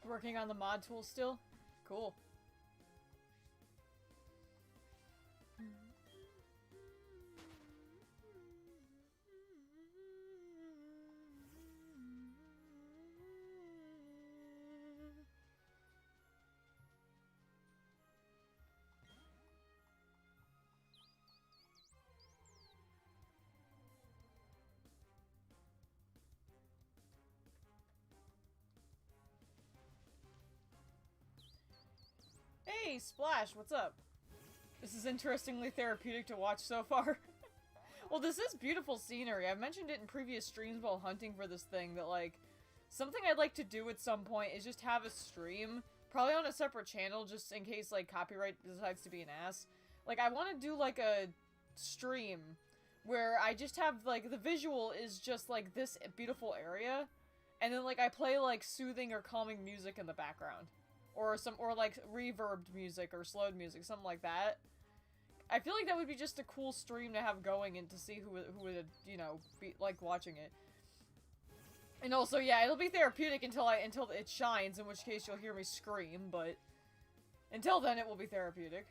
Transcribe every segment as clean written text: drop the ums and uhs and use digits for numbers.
Working on the mod tool still? Cool. Hey, Splash, what's up? This is interestingly therapeutic to watch so far. Well, this is beautiful scenery. I've mentioned it in previous streams while hunting for this thing that, like, something I'd like to do at some point is just have a stream, probably on a separate channel, just in case, like, copyright decides to be an ass. Like, I want to do, like, a stream where I just have, like, the visual is just, like, this beautiful area, and then, like, I play, like, soothing or calming music in the background. Or like, reverbed music or slowed music, something like that. I feel like that would be just a cool stream to have going and to see who would, you know, be, like, watching it. And also, yeah, it'll be therapeutic until it shines, in which case you'll hear me scream, but until then it will be therapeutic.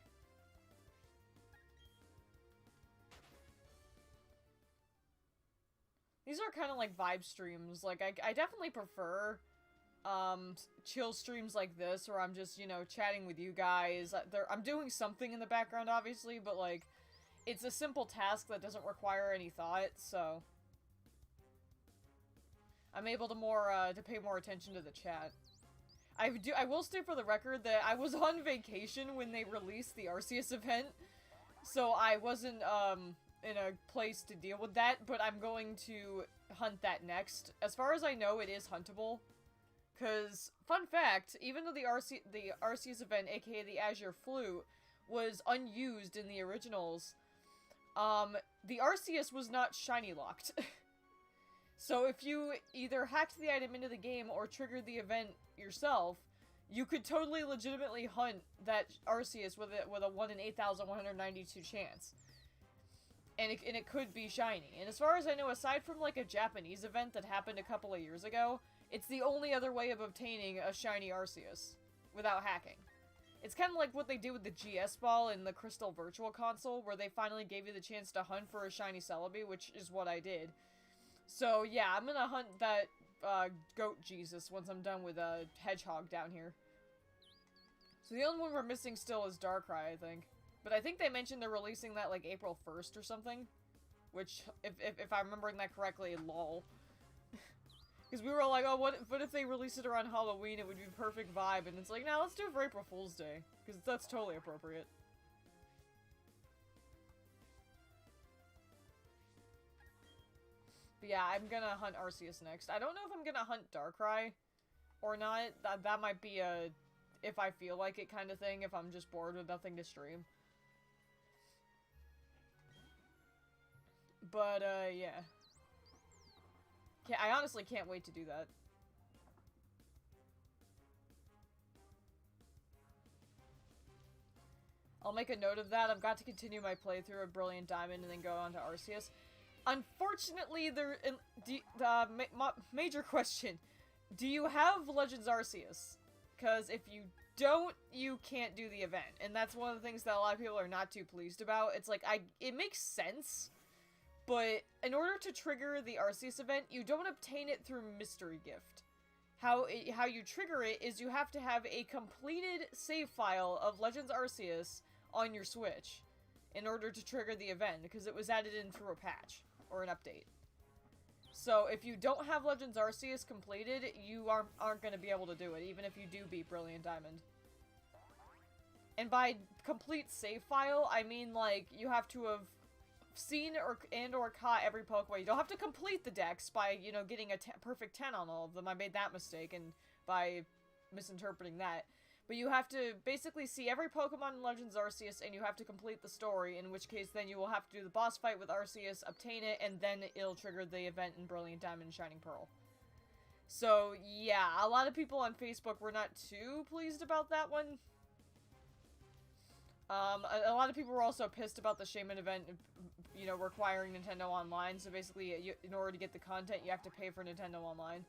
These are kind of like vibe streams. Like, I definitely prefer chill streams like this, where I'm just, you know, chatting with you guys. I'm doing something in the background, obviously, but, like, it's a simple task that doesn't require any thought, so I'm able to pay more attention to the chat. I will state for the record that I was on vacation when they released the Arceus event, so I wasn't, in a place to deal with that, but I'm going to hunt that next. As far as I know, it is huntable. Because, fun fact, even though the Arceus event, aka the Azure Flute, was unused in the originals, the Arceus was not shiny locked. So if you either hacked the item into the game or triggered the event yourself, you could totally legitimately hunt that Arceus with a 1 in 8,192 chance. And it could be shiny. And as far as I know, aside from, like, a Japanese event that happened a couple of years ago, it's the only other way of obtaining a shiny Arceus without hacking. It's kind of like what they did with the GS Ball in the Crystal Virtual Console, where they finally gave you the chance to hunt for a shiny Celebi, which is what I did. So yeah, I'm gonna hunt that Goat Jesus once I'm done with Hedgehog down here. So the only one we're missing still is Darkrai, I think. But I think they mentioned they're releasing that, like, April 1st or something. Which, if I'm remembering that correctly, lol. Because we were all like, oh, what if they release it around Halloween? It would be a perfect vibe. And it's like, no, let's do it for April Fool's Day. Because that's totally appropriate. But yeah, I'm gonna hunt Arceus next. I don't know if I'm gonna hunt Darkrai or not. That might be a if I feel like it kind of thing, if I'm just bored with nothing to stream. But, yeah. I honestly can't wait to do that. I'll make a note of that. I've got to continue my playthrough of Brilliant Diamond and then go on to Arceus. Unfortunately, major question. Do you have Legends Arceus? Because if you don't, you can't do the event. And that's one of the things that a lot of people are not too pleased about. It's like, it makes sense. But in order to trigger the Arceus event, you don't obtain it through Mystery Gift. How you trigger it is you have to have a completed save file of Legends Arceus on your Switch in order to trigger the event, because it was added in through a patch or an update. So if you don't have Legends Arceus completed, you aren't going to be able to do it, even if you do beat Brilliant Diamond. And by complete save file, I mean, like, you have to have seen or caught every Pokemon. You don't have to complete the dex by, you know, getting a perfect 10 on all of them. I made that mistake and by misinterpreting that. But you have to basically see every Pokemon in Legends Arceus, and you have to complete the story, in which case then you will have to do the boss fight with Arceus, obtain it, and then it'll trigger the event in Brilliant Diamond and Shining Pearl. So, yeah, a lot of people on Facebook were not too pleased about that one. A lot of people were also pissed about the Shaymin event, you know, requiring Nintendo Online, so basically, in order to get the content, you have to pay for Nintendo Online.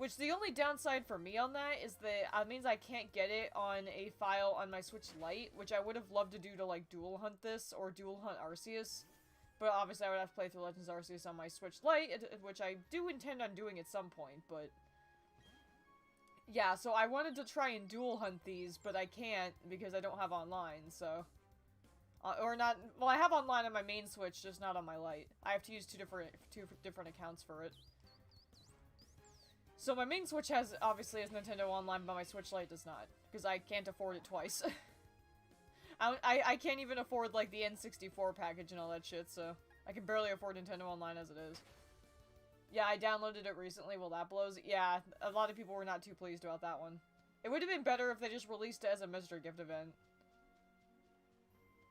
Which, the only downside for me on that is that it means I can't get it on a file on my Switch Lite, which I would have loved to do to, like, dual hunt this, or dual hunt Arceus. But obviously I would have to play through Legends Arceus on my Switch Lite, which I do intend on doing at some point, but... Yeah, so I wanted to try and dual hunt these, but I can't because I don't have online, so... or not... Well, I have online on my main Switch, just not on my Lite. I have to use two different accounts for it. So my main Switch obviously has Nintendo Online, but my Switch Lite does not. Because I can't afford it twice. I can't even afford, like, the N64 package and all that shit, so... I can barely afford Nintendo Online as it is. Yeah, I downloaded it recently, well that blows. Yeah, a lot of people were not too pleased about that one. It would have been better if they just released it as a mystery gift event.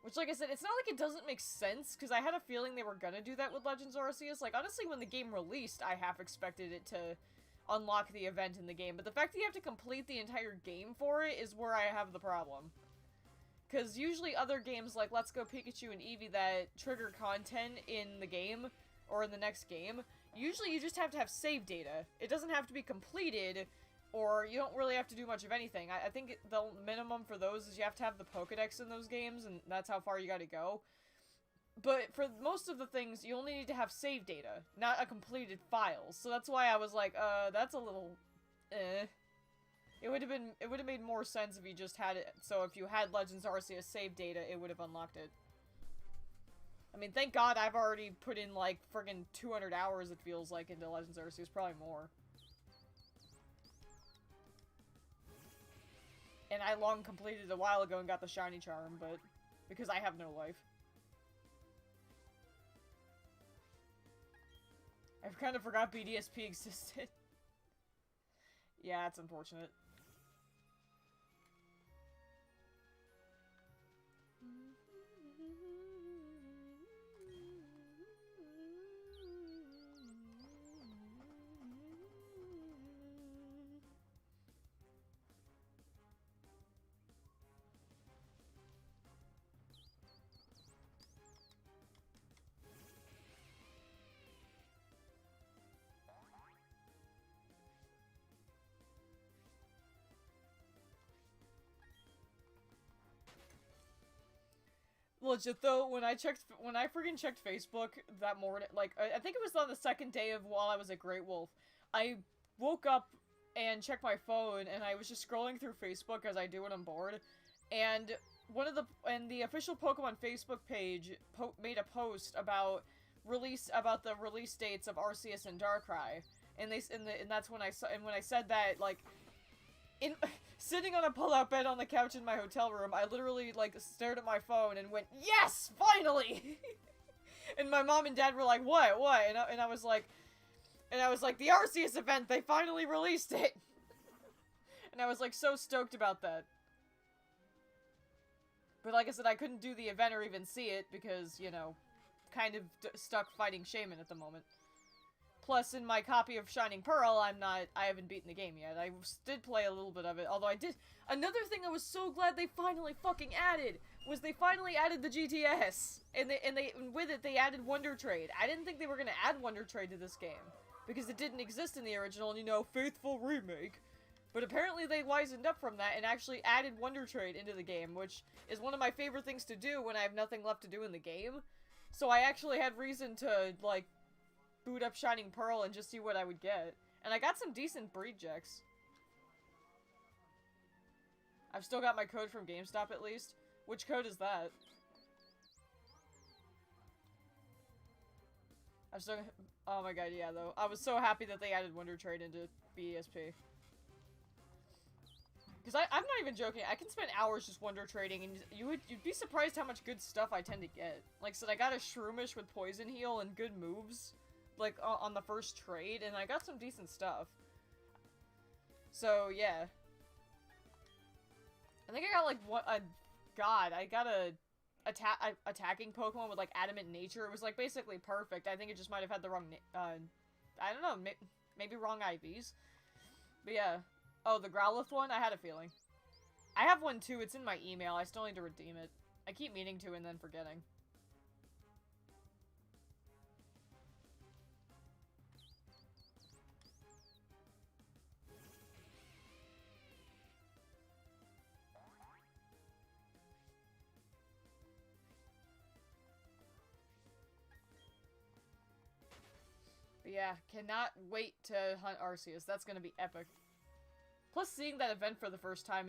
Which, like I said, it's not like it doesn't make sense, because I had a feeling they were gonna do that with Legends Arceus. Like, honestly, when the game released, I half expected it to unlock the event in the game, but the fact that you have to complete the entire game for it is where I have the problem. Because usually other games like Let's Go Pikachu and Eevee that trigger content in the game, or in the next game, usually you just have to have save data. It doesn't have to be completed, or you don't really have to do much of anything. I think the minimum for those is you have to have the Pokedex in those games, and that's how far you gotta go. But for most of the things, you only need to have save data, not a completed file. So that's why I was like, that's a little, eh. It would have made more sense if you just had it, so if you had Legends Arceus save data, it would have unlocked it. I mean, thank God I've already put in, like, friggin' 200 hours, it feels like, into Legends Arceus, probably more. And I long completed it a while ago and got the Shiny Charm, but... because I have no life. I kind of forgot BDSP existed. Yeah, it's unfortunate. Legit though, when I friggin' checked Facebook that morning, like, I think it was on the second day of while I was at Great Wolf, I woke up and checked my phone, and I was just scrolling through Facebook as I do when I'm bored, and the official Pokemon Facebook page made a post about the release dates of Arceus and Darkrai, and that's when I said that, like, sitting on a pull-out bed on the couch in my hotel room, I literally, like, stared at my phone and went, yes! Finally! And my mom and dad were like, what? What? And I was like, the Arceus event, they finally released it! And I was, like, so stoked about that. But like I said, I couldn't do the event or even see it because, you know, kind of stuck fighting Shaymin at the moment. Plus, in my copy of Shining Pearl, I haven't beaten the game yet. I did play a little bit of it, although another thing I was so glad they finally fucking added, was they finally added the GTS! And with it, they added Wonder Trade. I didn't think they were gonna add Wonder Trade to this game, because it didn't exist in the original, you know, faithful remake. But apparently they wisened up from that and actually added Wonder Trade into the game, which is one of my favorite things to do when I have nothing left to do in the game. So I actually had reason to, like, boot up Shining Pearl and just see what I would get. And I got some decent breed checks. I've still got my code from GameStop at least. Which code is that? Oh my god, yeah, though. I was so happy that they added Wonder Trade into BESP. Because I'm not even joking, I can spend hours just Wonder Trading, and you'd be surprised how much good stuff I tend to get. Like I said, I got a Shroomish with Poison Heal and good moves, like, on the first trade, and I got some decent stuff. So, yeah. I think I got, like, I got a attacking Pokemon with, like, Adamant Nature. It was, like, basically perfect. I think it just might have had the wrong, I don't know, maybe wrong IVs. But yeah. Oh, the Growlithe one? I had a feeling. I have one too, it's in my email, I still need to redeem it. I keep meaning to and then forgetting. But yeah, cannot wait to hunt Arceus. That's gonna be epic. Plus, seeing that event for the first time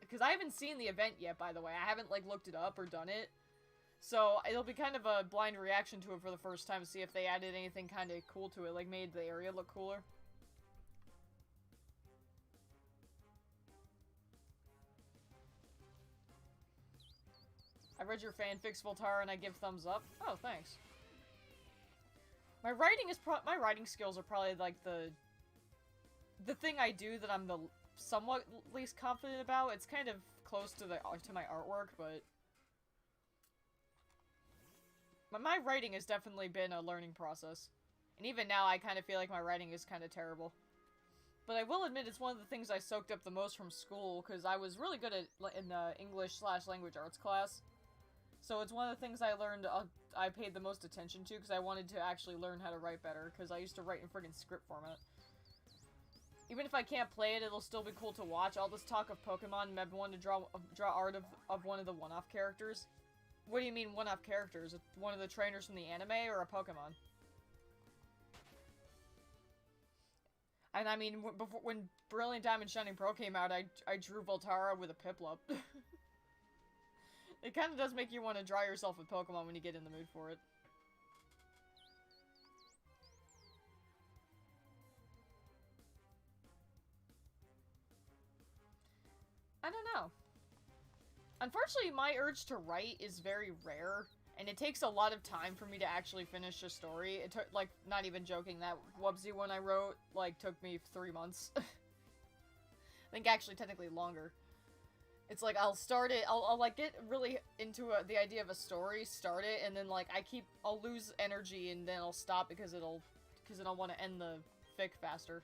because I haven't seen the event yet, by the way. I haven't, like, looked it up or done it. So, it'll be kind of a blind reaction to it for the first time to see if they added anything kind of cool to it, like made the area look cooler. I read your fanfics, Voltara, and I give thumbs up. Oh, thanks. My writing skills are probably, like, the thing I do that I'm the somewhat least confident about. It's kind of close to my artwork, but my writing has definitely been a learning process. And even now, I kind of feel like my writing is kind of terrible. But I will admit it's one of the things I soaked up the most from school, because I was really good in English/language arts class. So it's one of the things I learned, I paid the most attention to, because I wanted to actually learn how to write better, because I used to write in friggin' script format. Even if I can't play it, it'll still be cool to watch. All this talk of Pokemon and everyone to draw art of one of the one-off characters. What do you mean one-off characters? One of the trainers from the anime or a Pokemon? And I mean, when Brilliant Diamond Shining Pearl came out, I drew Voltara with a Piplup. It kind of does make you want to draw yourself a Pokemon when you get in the mood for it. I don't know. Unfortunately, my urge to write is very rare, and it takes a lot of time for me to actually finish a story. It took, like, not even joking, that Wubsy one I wrote, like, took me 3 months. I think actually technically longer. It's like, I'll start it, I'll like, get really into the idea of a story, start it, and then, like, I'll lose energy, and then I'll stop because I'll want to end the fic faster.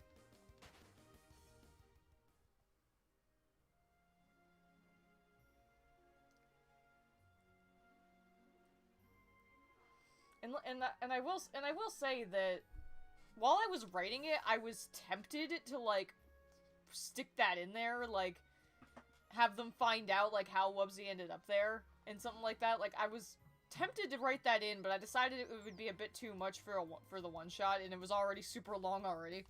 And I will say that while I was writing it, I was tempted to, like, stick that in there, like, have them find out, like, how Wubsy ended up there, and something like that. Like, I was tempted to write that in, but I decided it would be a bit too much for the one-shot, and it was already super long already.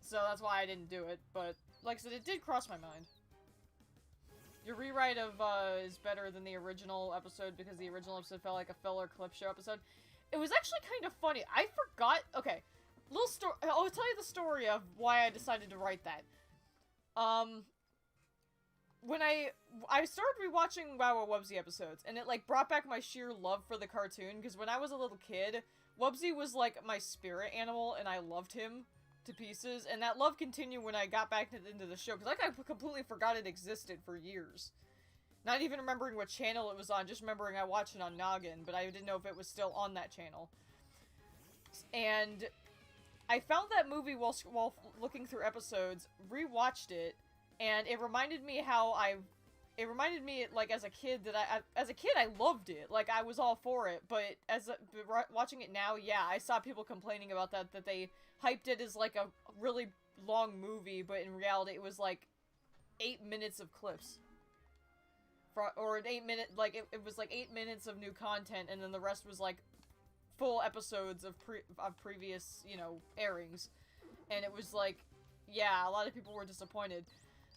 So that's why I didn't do it, but, like I said, it did cross my mind. Your rewrite of, is better than the original episode because the original episode felt like a filler clip show episode. It was actually kind of funny. I forgot- okay. Little story- I'll tell you the story of why I decided to write that. When I started rewatching WoW Wubsy episodes, and it, like, brought back my sheer love for the cartoon, because when I was a little kid, Wubsy was, like, my spirit animal, and I loved him to pieces, and that love continued when I got back into the show, because, like, I completely forgot it existed for years. Not even remembering what channel it was on, just remembering I watched it on Noggin, but I didn't know if it was still on that channel. And I found that movie while looking through episodes, rewatched it, and it reminded me it reminded me, like, as a kid, that as a kid, I loved it. Like, I was all for it, but watching it now, yeah, I saw people complaining about that they hyped it as, like, a really long movie, but in reality, it was, like, 8 minutes of clips. Or an 8-minute, like, it was, like, 8 minutes of new content, and then the rest was, like, full episodes of previous, you know, airings. And it was, like, yeah, a lot of people were disappointed.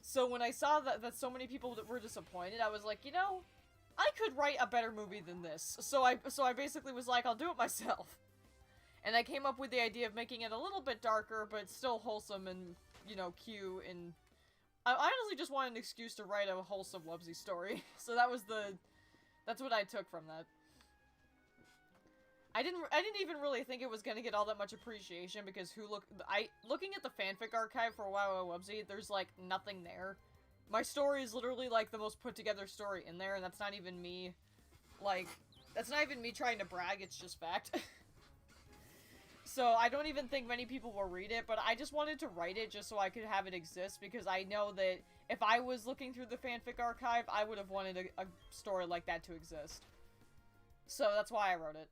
So when I saw that so many people were disappointed, I was like, you know, I could write a better movie than this. So I basically was like, I'll do it myself. And I came up with the idea of making it a little bit darker, but still wholesome and, you know, cute, and I honestly just wanted an excuse to write a wholesome Wubsy story. So that's what I took from that. I didn't even really think it was gonna get all that much appreciation, because looking at the fanfic archive for WoW Wubsy, there's, like, nothing there. My story is literally, like, the most put together story in there, and that's not even me, like, that's not even me trying to brag, it's just fact. So I don't even think many people will read it, but I just wanted to write it just so I could have it exist, because I know that if I was looking through the fanfic archive, I would have wanted a story like that to exist. So that's why I wrote it.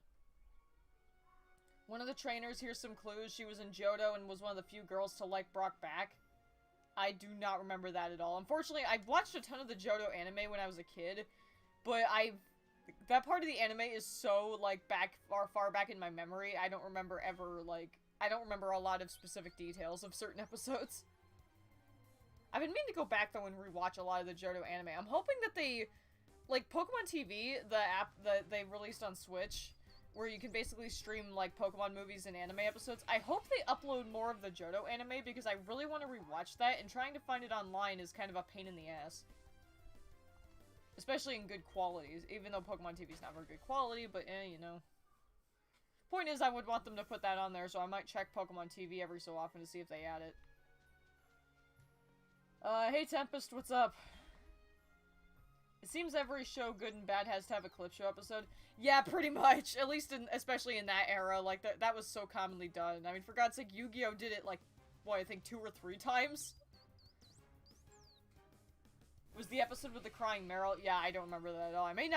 One of the trainers, here's some clues. She was in Johto and was one of the few girls to like Brock back. I do not remember that at all. Unfortunately, I watched a ton of the Johto anime when I was a kid, but that part of the anime is so, like, far back in my memory, I don't remember ever, like, I don't remember a lot of specific details of certain episodes. I've been meaning to go back, though, and rewatch a lot of the Johto anime. I'm hoping that they, like, Pokemon TV, the app that they released on Switch, where you can basically stream, like, Pokemon movies and anime episodes, I hope they upload more of the Johto anime, because I really want to rewatch that, and trying to find it online is kind of a pain in the ass. Especially in good qualities, even though Pokemon TV is not very good quality, but you know. Point is, I would want them to put that on there, so I might check Pokemon TV every so often to see if they add it. Hey Tempest, what's up? It seems every show, good and bad, has to have a clip show episode. Yeah, pretty much. At least especially in that era, like, that was so commonly done. I mean, for God's sake, Yu-Gi-Oh! Did it, like, what, I think 2 or 3 times? Was the episode with the crying Meryl? Yeah, I don't remember that at all. I may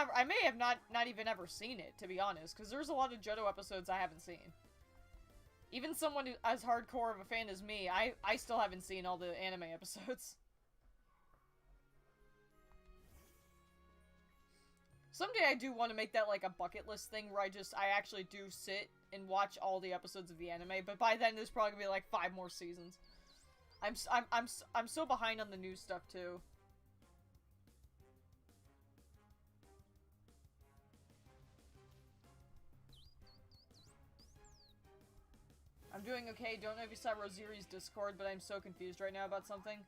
have not even ever seen it, to be honest, because there's a lot of Johto episodes I haven't seen. Even someone as hardcore of a fan as me, I still haven't seen all the anime episodes. Someday I do want to make that, like, a bucket list thing where I actually do sit and watch all the episodes of the anime, but by then there's probably gonna be, like, 5 more seasons. I'm so behind on the new stuff, too. I'm doing okay. Don't know if you saw Rosiri's Discord, but I'm so confused right now about something.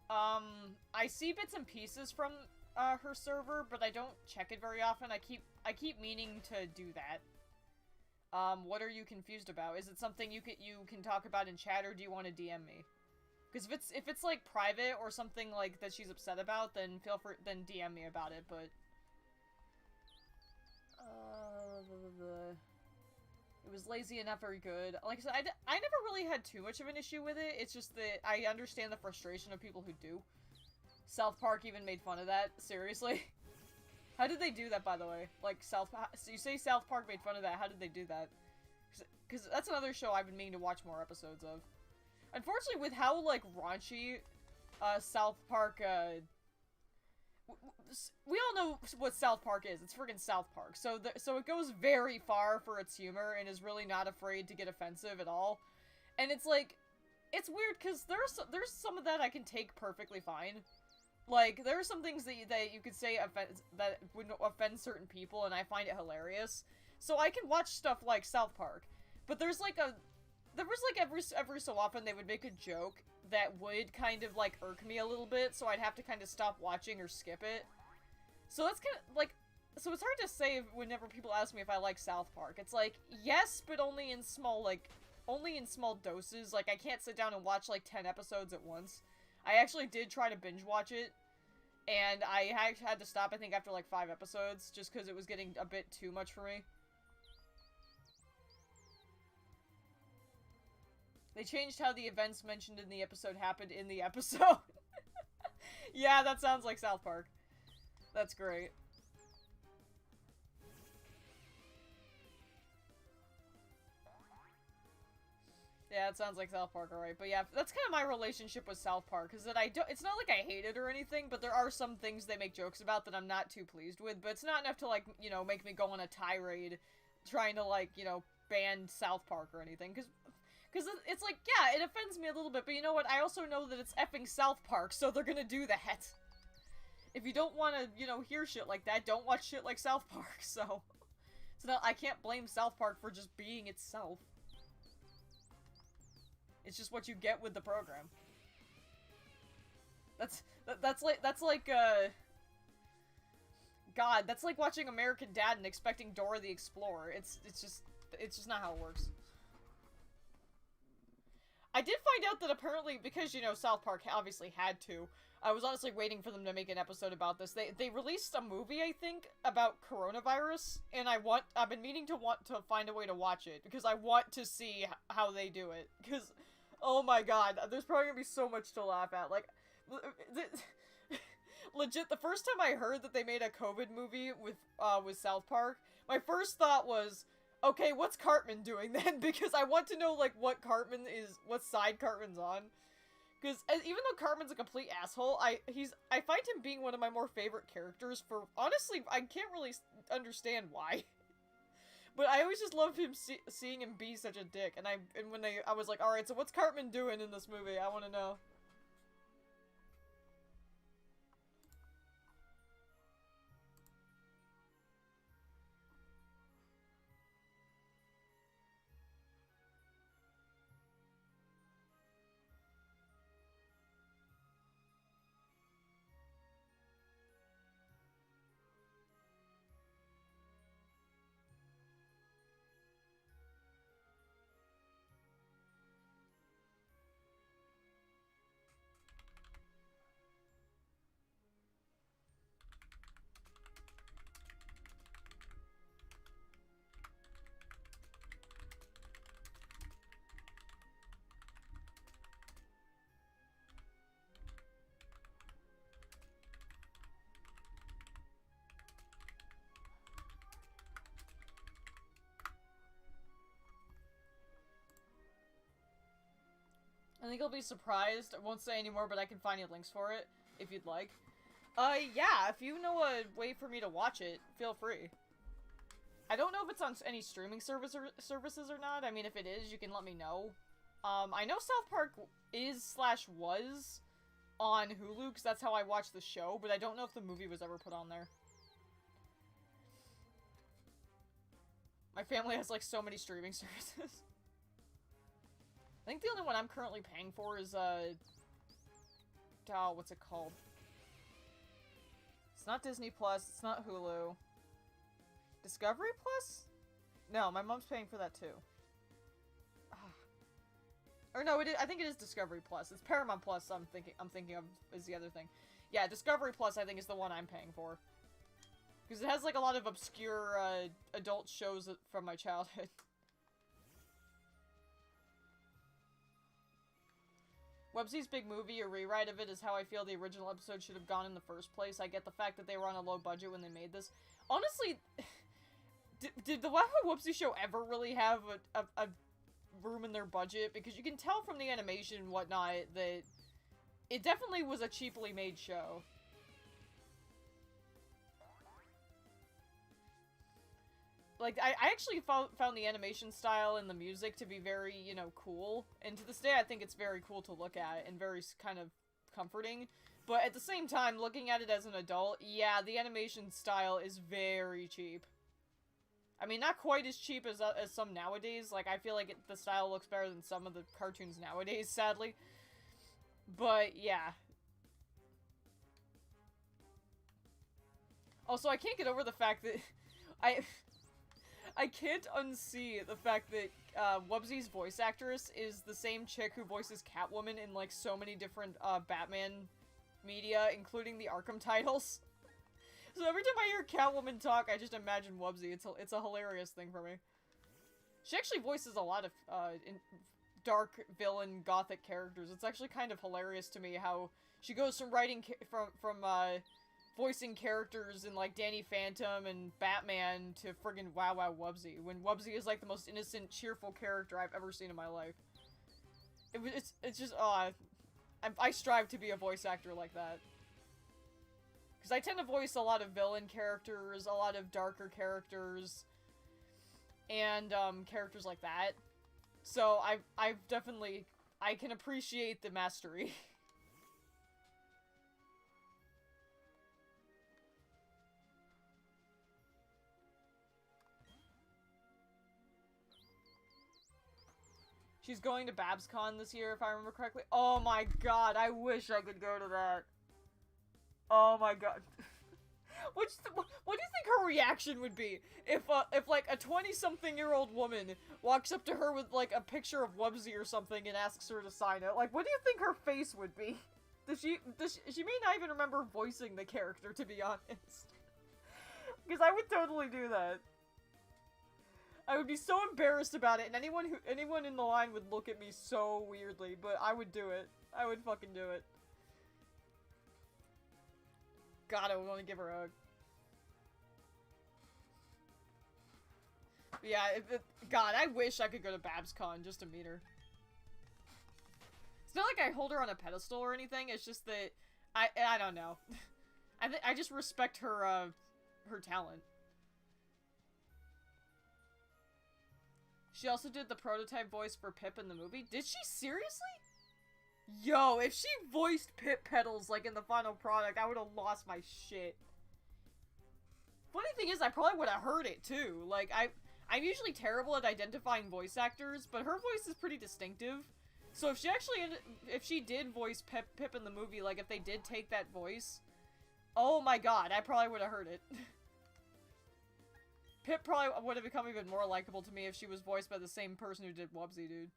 I see bits and pieces from her server, but I don't check it very often. I keep meaning to do that. What are you confused about? Is it something you can talk about in chat, or do you want to DM me? Because if it's like private or something like that she's upset about, then then DM me about it. But it was lazy and not very good. Like I said, I never really had too much of an issue with it. It's just that I understand the frustration of people who do. South Park even made fun of that. Seriously. How did they do that, by the way? Like, so you say South Park made fun of that. How did they do that? Because that's another show I've been meaning to watch more episodes of. Unfortunately, with how, like, raunchy South Park, we all know what South Park is. It's friggin' South Park. So it goes very far for its humor and is really not afraid to get offensive at all. And it's like, it's weird because there's some of that I can take perfectly fine. Like, there are some things that you could say that would offend certain people, and I find it hilarious. So I can watch stuff like South Park. But there was like every so often they would make a joke that would kind of like irk me a little bit, so I'd have to kind of stop watching or skip it. So that's kind of like, so it's hard to say whenever people ask me if I like South Park. It's like, yes, but only in small doses. Like, I can't sit down and watch like 10 episodes at once. I actually did try to binge watch it, and I had to stop, I think, after like 5 episodes, just because it was getting a bit too much for me. They changed how the events mentioned in the episode happened in the episode. Yeah, that sounds like South Park. That's great. Yeah, it sounds like South Park, alright. But yeah, that's kind of my relationship with South Park, is that it's not like I hate it or anything, but there are some things they make jokes about that I'm not too pleased with, but it's not enough to, like, you know, make me go on a tirade trying to, like, you know, ban South Park or anything, because it's like, yeah, it offends me a little bit, but you know what, I also know that it's effing South Park, so they're gonna do that. If you don't want to, you know, hear shit like that, don't watch shit like South Park, so... It's not, I can't blame South Park for just being itself. It's just what you get with the program. That's like, God, that's like watching American Dad and expecting Dora the Explorer. It's just not how it works. I did find out that apparently, because, you know, South Park obviously had to, I was honestly waiting for them to make an episode about this. They released a movie, I think, about coronavirus, and I've been meaning to find a way to watch it, because I want to see how they do it, because, oh my god, there's probably gonna be so much to laugh at, like, legit, the first time I heard that they made a COVID movie with South Park, my first thought was, okay, what's Cartman doing then? Because I want to know, like, what side Cartman's on. Because even though Cartman's a complete asshole, I find him being one of my more favorite characters for, honestly, I can't really understand why. But I always just love him seeing him be such a dick, and I was like, alright, so what's Cartman doing in this movie? I want to know. I think I'll be surprised. I won't say anymore, but I can find you links for it, if you'd like. Yeah, if you know a way for me to watch it, feel free. I don't know if it's on any streaming services or not. I mean, if it is, you can let me know. I know South Park is/was on Hulu, because that's how I watched the show, but I don't know if the movie was ever put on there. My family has, like, so many streaming services. I think the only one I'm currently paying for is, what's it called? It's not Disney Plus, it's not Hulu. Discovery Plus? No, my mom's paying for that too. Or no, I think it is Discovery Plus. It's Paramount Plus I'm thinking of is the other thing. Yeah, Discovery Plus I think is the one I'm paying for. Because it has, like, a lot of obscure, adult shows from my childhood. Websy's big movie, a rewrite of it, is how I feel the original episode should have gone in the first place. I get the fact that they were on a low budget when they made this. Honestly, did the Websy show ever really have a room in their budget? Because you can tell from the animation and whatnot that it definitely was a cheaply made show. Like, I actually found the animation style and the music to be very, you know, cool. And to this day, I think it's very cool to look at and very kind of comforting. But at the same time, looking at it as an adult, yeah, the animation style is very cheap. I mean, not quite as cheap as some nowadays. Like, I feel like the style looks better than some of the cartoons nowadays, sadly. But, yeah. Also, I can't get over the fact that I can't unsee the fact that Wubsy's voice actress is the same chick who voices Catwoman in, like, so many different Batman media, including the Arkham titles. So every time I hear Catwoman talk, I just imagine Wubsy. It's a hilarious thing for me. She actually voices a lot of dark villain gothic characters. It's actually kind of hilarious to me how she goes from writing from voicing characters in, like, Danny Phantom and Batman to friggin' Wow Wow Wubsy, when Wubsy is, like, the most innocent, cheerful character I've ever seen in my life. It's just, I strive to be a voice actor like that. Because I tend to voice a lot of villain characters, a lot of darker characters, and, characters like that. So, I've definitely, I can appreciate the mastery. She's going to BabsCon this year, if I remember correctly. Oh my god, I wish I could go to that. Oh my god. What do you think her reaction would be if like, a 20-something-year-old woman walks up to her with, like, a picture of Wubsy or something and asks her to sign it? Like, what do you think her face would be? She may not even remember voicing the character, to be honest. Because I would totally do that. I would be so embarrassed about it, and anyone in the line would look at me so weirdly, but I would do it. I would fucking do it. God, I would want to give her a hug. Yeah, God, I wish I could go to BabsCon just to meet her. It's not like I hold her on a pedestal or anything, it's just that I don't know. I just respect her, her talent. She also did the prototype voice for Pip in the movie. Did she seriously? Yo, if she voiced Pip Petals, like, in the final product, I would have lost my shit. Funny thing is, I probably would have heard it, too. Like, I'm usually terrible at identifying voice actors, but her voice is pretty distinctive. So if she actually, if she did voice Pip in the movie, like, if they did take that voice, oh my god, I probably would have heard it. Pip probably would have become even more likable to me if she was voiced by the same person who did Wubsy, dude.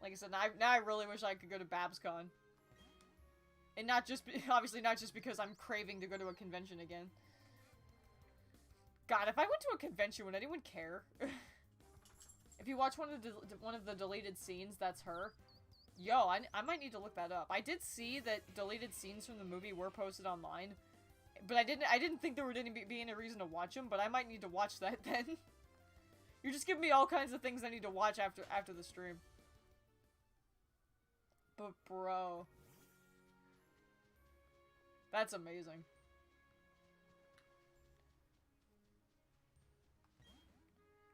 Like I said, now I really wish I could go to BabsCon. And not just, obviously not just because I'm craving to go to a convention again. God, if I went to a convention, would anyone care? If you watch one of the deleted scenes, that's her. Yo, I might need to look that up. I did see that deleted scenes from the movie were posted online, but I didn't think there would be any reason to watch them. But I might need to watch that then. You're just giving me all kinds of things I need to watch after the stream. But bro, that's amazing.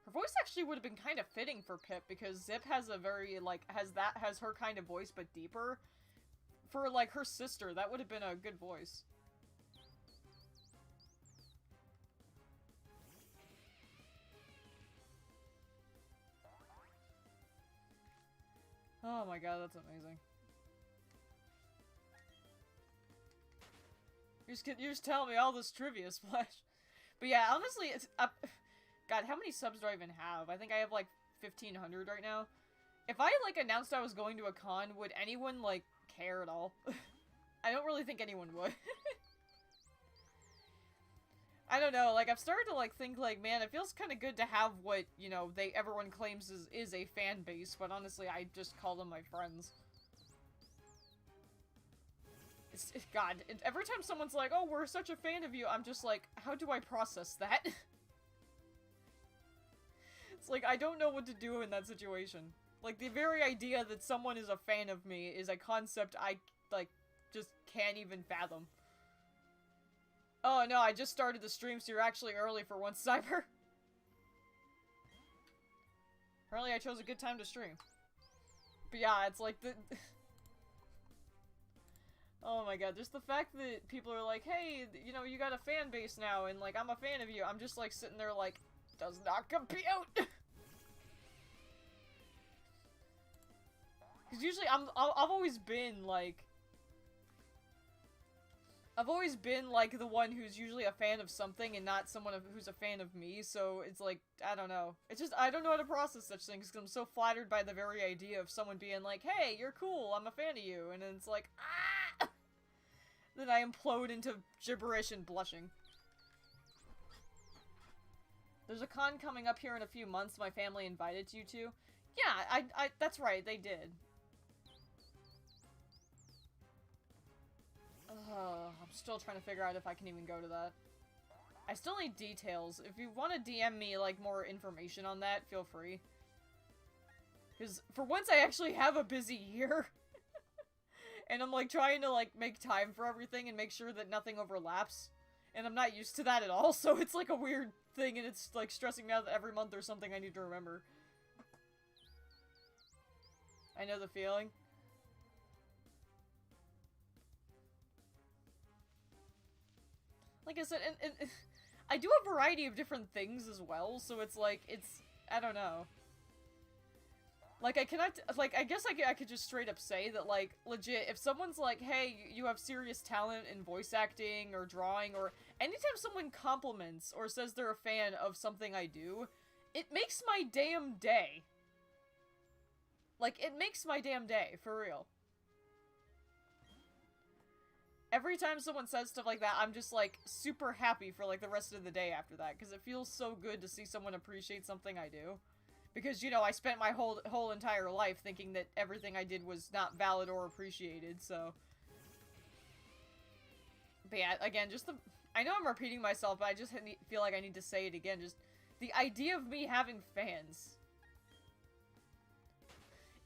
Her voice actually would have been kind of fitting for Pip because Zip has a very, like, has her kind of voice but deeper. For, like, her sister, that would have been a good voice. Oh my god, that's amazing. You're just telling me all this trivia, Splash. But yeah, honestly, it's God, how many subs do I even have? I think I have like 1,500 right now. If I like announced I was going to a con, would anyone like care at all? I don't really think anyone would. I don't know, like I've started to like think like, man, it feels kind of good to have what, you know, everyone claims is a fan base, but honestly I just call them my friends. God, every time someone's like, oh, we're such a fan of you, I'm just like, how do I process that? It's like, I don't know what to do in that situation. Like, the very idea that someone is a fan of me is a concept I, like, just can't even fathom. Oh, no, I just started the stream, so you're actually early for once, Cyber. Apparently I chose a good time to stream. But yeah, it's like the... Oh my god, just the fact that people are like, hey, you know, you got a fan base now, and like, I'm a fan of you. I'm just like sitting there like, does not compute! Because usually I've always been like, the one who's usually a fan of something and not someone who's a fan of me, so it's like, I don't know. It's just, I don't know how to process such things because I'm so flattered by the very idea of someone being like, hey, you're cool, I'm a fan of you, and then it's like, ah! Then I implode into gibberish and blushing. There's a con coming up here in a few months my family invited you to. Yeah, that's right, they did. I'm still trying to figure out if I can even go to that. I still need details. If you want to DM me, like, more information on that, feel free. Because, for once, I actually have a busy year. And I'm, like, trying to, like, make time for everything and make sure that nothing overlaps. And I'm not used to that at all, so it's, like, a weird thing, and it's, like, stressing me out that every month there's something I need to remember. I know the feeling. Like I said, and I do a variety of different things as well, so it's like, I don't know. Like, I cannot, like, I guess I could just straight up say that, like, legit, if someone's like, hey, you have serious talent in voice acting or drawing, or anytime someone compliments or says they're a fan of something I do, it makes my damn day. Like, it makes my damn day, for real. Every time someone says stuff like that, I'm just, like, super happy for, like, the rest of the day after that, because it feels so good to see someone appreciate something I do. Because, you know, I spent my whole entire life thinking that everything I did was not valid or appreciated, so... But yeah, again, just the... I know I'm repeating myself, but I just feel like I need to say it again, just... The idea of me having fans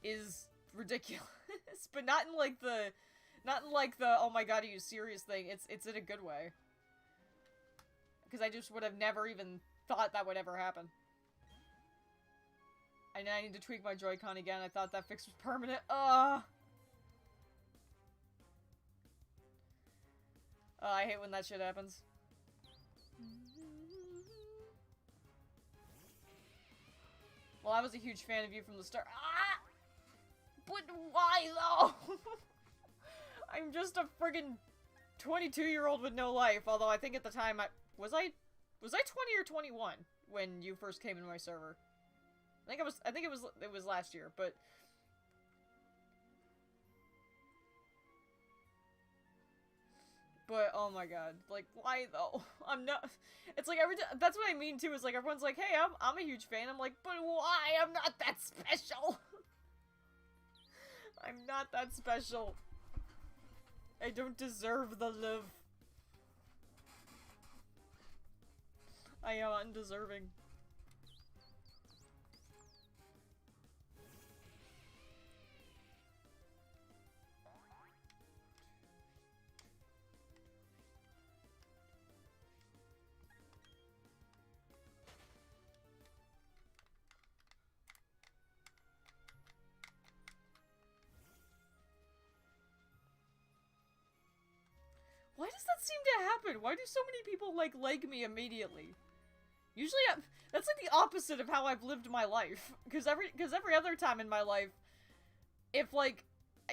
is ridiculous, but not in like the oh my god, are you serious thing. It's in a good way. Because I just would have never even thought that would ever happen. And I need to tweak my Joy-Con again. I thought that fix was permanent. I hate when that shit happens. Well, I was a huge fan of you from the start. Ah! But why, though? I'm just a friggin' 22-year-old with no life. Although I think at the time was I 20 or 21 when you first came into my server? I think it was last year, but oh my god, like, why though? I'm not. It's like that's what I mean too. Is like everyone's like, hey, I'm a huge fan. I'm like, but why? I'm not that special. I'm not that special. I don't deserve the love. I am undeserving. Why does that seem to happen? Why do so many people, like me immediately? Usually, that's like the opposite of how I've lived my life. Because every other time in my life, if, like,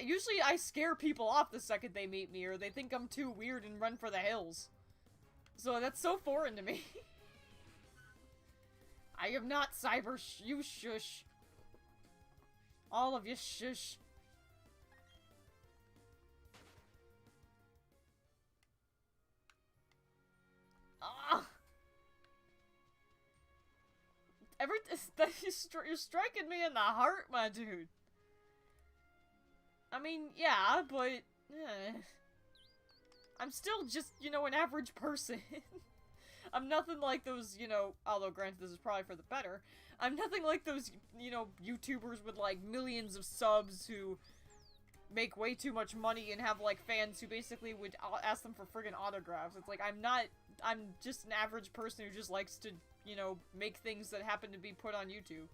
usually I scare people off the second they meet me, or they think I'm too weird and run for the hills. So that's so foreign to me. I am not you shush. All of you shush. You're striking me in the heart, my dude. I mean, yeah, but I'm still just, you know, an average person. I'm nothing like those, you know, although granted this is probably for the better, I'm nothing like those, you know, YouTubers with like millions of subs who make way too much money and have like fans who basically would ask them for friggin' autographs. It's like, I'm just an average person who just likes to, you know, make things that happen to be put on YouTube.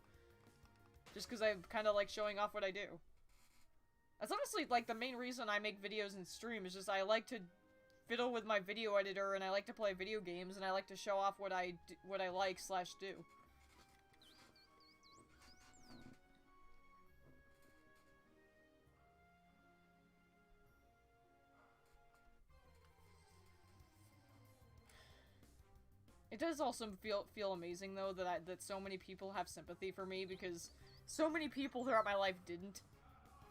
Just because I kind of like showing off what I do. That's honestly, like, the main reason I make videos and stream is just I like to fiddle with my video editor, and I like to play video games, and I like to show off what I like/do. It does also feel amazing though that so many people have sympathy for me, because so many people throughout my life didn't.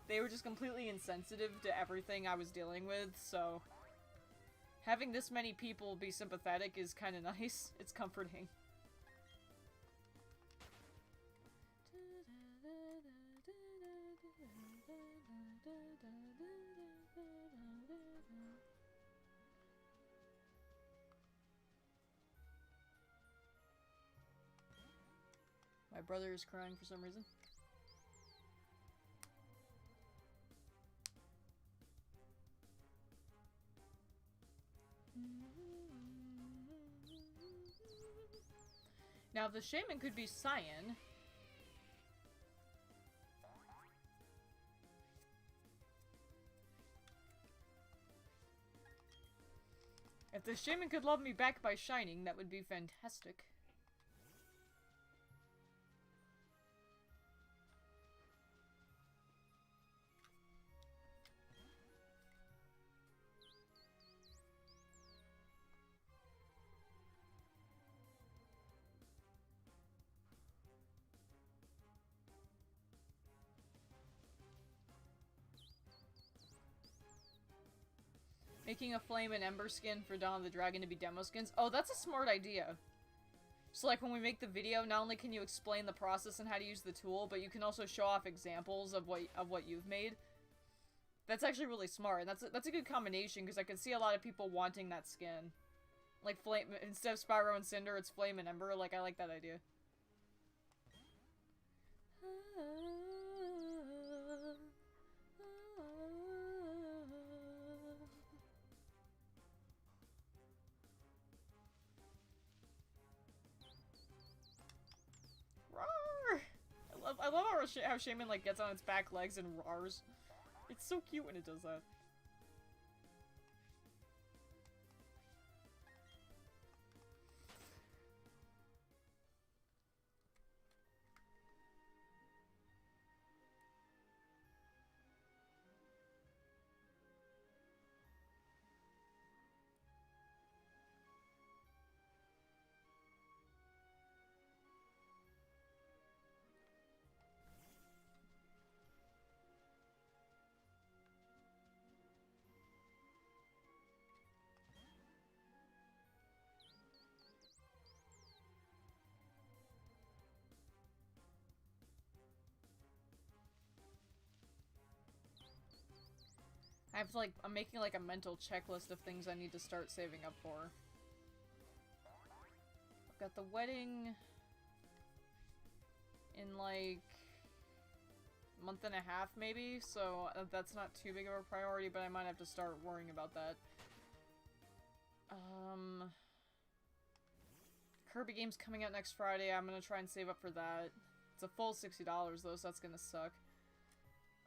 They were just completely insensitive to everything I was dealing with, so having this many people be sympathetic is kind of nice. It's comforting. My brother is crying for some reason. Now, the Shaymin could be Cyan. If the Shaymin could love me back by shining, that would be fantastic. Making a Flame and Ember skin for Dawn of the Dragon to be demo skins. Oh, that's a smart idea. So, like, when we make the video, not only can you explain the process and how to use the tool, but you can also show off examples of what you've made. That's actually really smart. That's a good combination, because I can see a lot of people wanting that skin. Like, Flame, instead of Spyro and Cinder, it's Flame and Ember. Like, I like that idea. how Shaymin, like, gets on its back legs and roars. It's so cute when it does that. I have to, like, I'm making, like, a mental checklist of things I need to start saving up for. I've got the wedding in, like, a month and a half, maybe, so that's not too big of a priority, but I might have to start worrying about that. Kirby game's coming out next Friday. I'm gonna try and save up for that. It's a full $60, though, so that's gonna suck.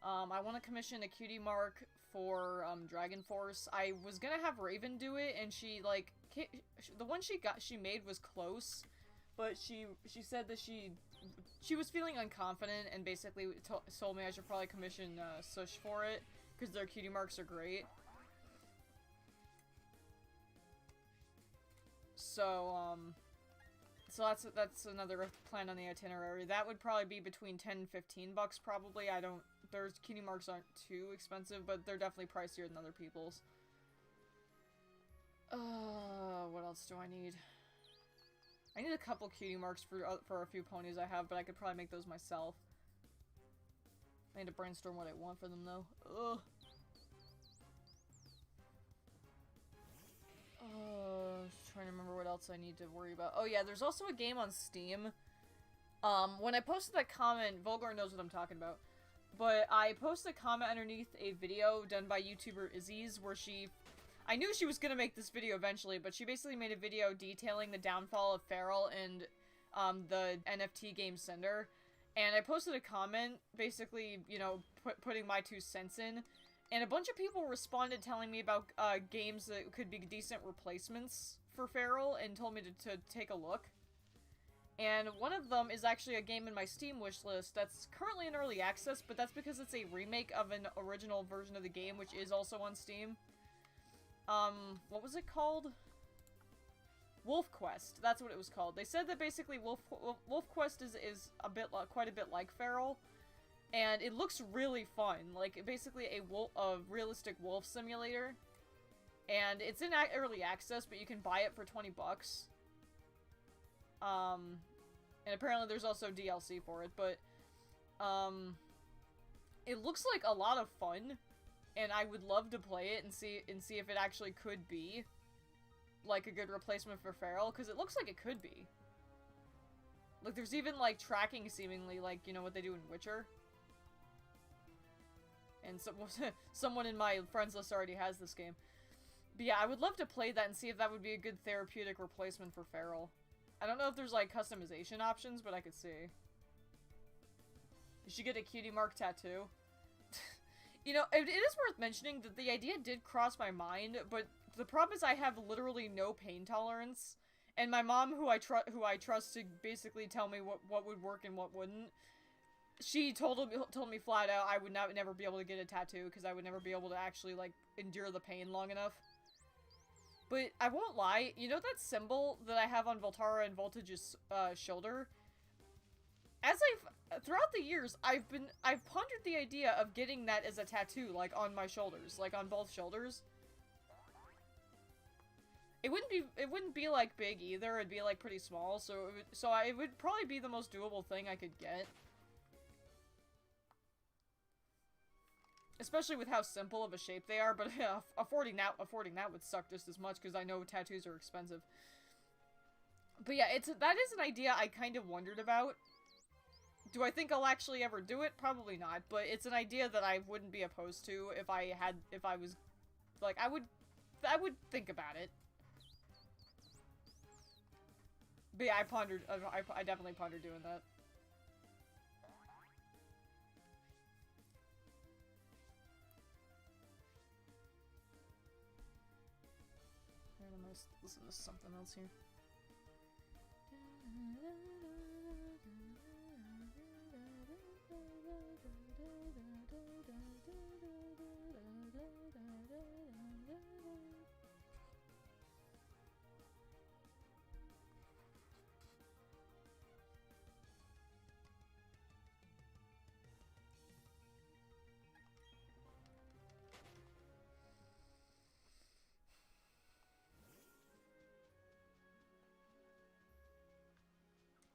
I want to commission a Cutie mark for, Dragon Force. I was gonna have Raven do it, and she, like, the one she made was close, but she said that she was feeling unconfident, and basically told me I should probably commission, Sush for it, because their Cutie marks are great. So, so that's another plan on the itinerary. That would probably be between 10 and 15 bucks, probably. Their Cutie marks aren't too expensive, but they're definitely pricier than other people's. What else do I need? I need a couple Cutie marks for a few ponies I have, but I could probably make those myself. I need to brainstorm what I want for them, though. Ugh. Just trying to remember what else I need to worry about. Oh yeah, there's also a game on Steam. When I posted that comment, Volgar knows what I'm talking about. But I posted a comment underneath a video done by YouTuber Izzy's where I knew she was gonna make this video eventually, but she basically made a video detailing the downfall of Feral and, the NFT game Cinder. And I posted a comment, basically, you know, putting my 2 cents in. And a bunch of people responded telling me about, games that could be decent replacements for Feral and told me to take a look. And one of them is actually a game in my Steam wishlist that's currently in early access, but that's because it's a remake of an original version of the game, which is also on Steam. What was it called? Wolf Quest. That's what it was called. They said that basically Wolf Quest is quite a bit like Feral, and it looks really fun. Like, basically a realistic wolf simulator. And it's in early access, but you can buy it for 20 bucks. And apparently there's also DLC for it, but, it looks like a lot of fun, and I would love to play it and see if it actually could be, like, a good replacement for Feral, because it looks like it could be. Like, there's even, like, tracking, seemingly, like, you know, what they do in Witcher. And someone in my friends list already has this game. But yeah, I would love to play that and see if that would be a good therapeutic replacement for Feral. I don't know if there's, like, customization options, but I could see. You should get a Cutie mark tattoo. You know, it is worth mentioning that the idea did cross my mind, but the problem is I have literally no pain tolerance, and my mom, who I trust to basically tell me what would work and what wouldn't, she told me flat out I would never be able to get a tattoo because I would never be able to actually, like, endure the pain long enough. But I won't lie, you know that symbol that I have on Voltara and Voltage's shoulder? Throughout the years, I've pondered the idea of getting that as a tattoo, like, on my shoulders, like, on both shoulders. It wouldn't be, like, big either, it'd be, like, pretty small, so it would probably be the most doable thing I could get. Especially with how simple of a shape they are, but affording that would suck just as much, because I know tattoos are expensive. But yeah, that is an idea I kind of wondered about. Do I think I'll actually ever do it? Probably not, but it's an idea that I wouldn't be opposed to if I was, like, I would think about it. But yeah, I definitely pondered doing that. listen to something else here.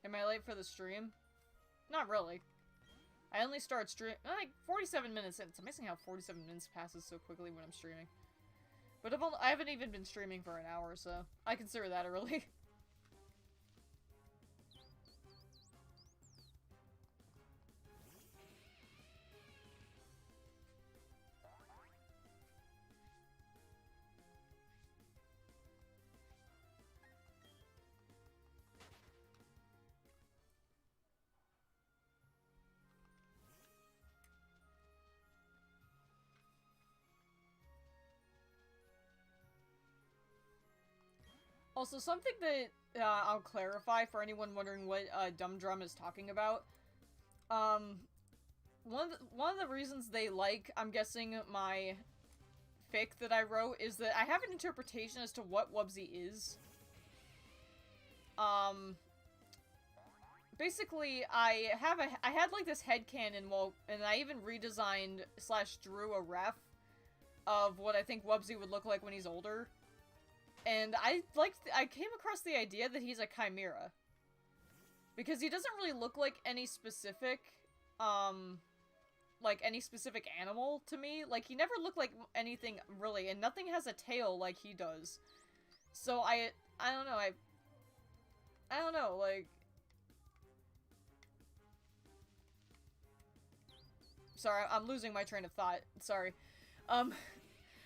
Am I late for the stream? Not really. I only start stream like 47 minutes in. It's amazing how 47 minutes passes so quickly when I'm streaming. But I haven't even been streaming for an hour, so I consider that early. Also, something that I'll clarify for anyone wondering what Dumb Drum is talking about. One of the reasons they like, I'm guessing, my fic that I wrote is that I have an interpretation as to what Wubsy is. Basically, I had like this headcanon, and I even redesigned / drew a ref of what I think Wubsy would look like when he's older. And I came across the idea that he's a chimera. Because he doesn't really look like any specific animal to me. Like, he never looked like anything, really, and nothing has a tail like he does. So I don't know, I don't know, like... Sorry, I'm losing my train of thought. Sorry.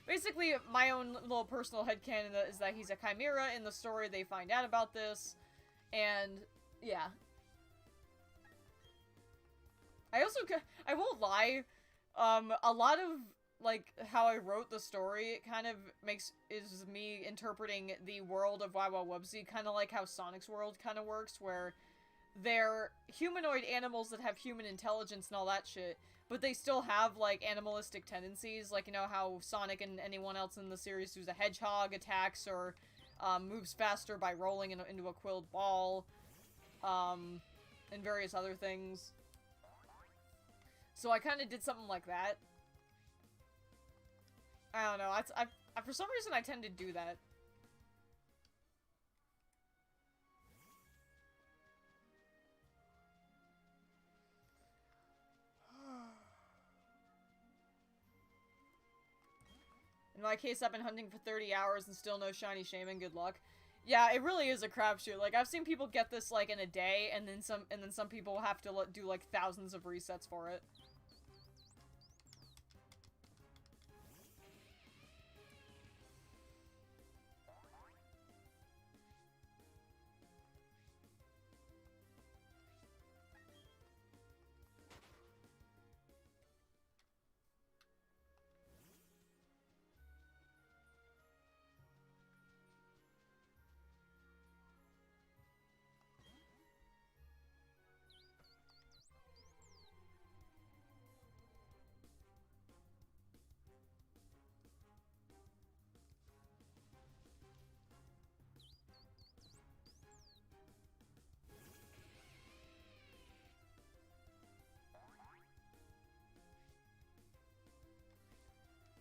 Basically, my own little personal headcanon is that he's a chimera. In the story, they find out about this. And, yeah. I won't lie, a lot of, like, how I wrote the story, it kind of is me interpreting the world of Wubsy, kind of like how Sonic's world kind of works, where they're humanoid animals that have human intelligence and all that shit, but they still have, like, animalistic tendencies, like, you know, how Sonic and anyone else in the series who's a hedgehog attacks or moves faster by rolling into a quilled ball, and various other things. So I kind of did something like that. I don't know, for some reason I tend to do that. In my case, I've been hunting for 30 hours and still no shiny Shaymin. Good luck. Yeah, it really is a crapshoot. Like, I've seen people get this, like, in a day, and then some people have to do, like, thousands of resets for it.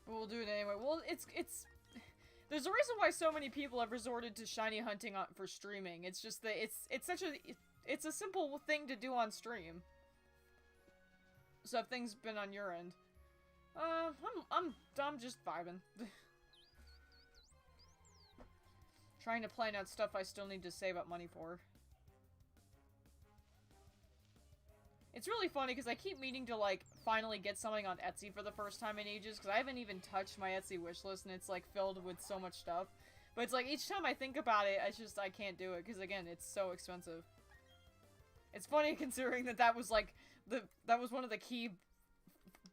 We'll do it anyway. Well, it's there's a reason why so many people have resorted to shiny hunting for streaming. It's just that it's a simple thing to do on stream. So have things been on your end? I'm just vibing. Trying to plan out stuff I still need to save up money for. It's really funny because I keep meaning to, like, finally get something on Etsy for the first time in ages, because I haven't even touched my Etsy wishlist, and it's, like, filled with so much stuff. But it's like, each time I think about it, I can't do it, because, again, it's so expensive. It's funny considering that was, like, that was one of the key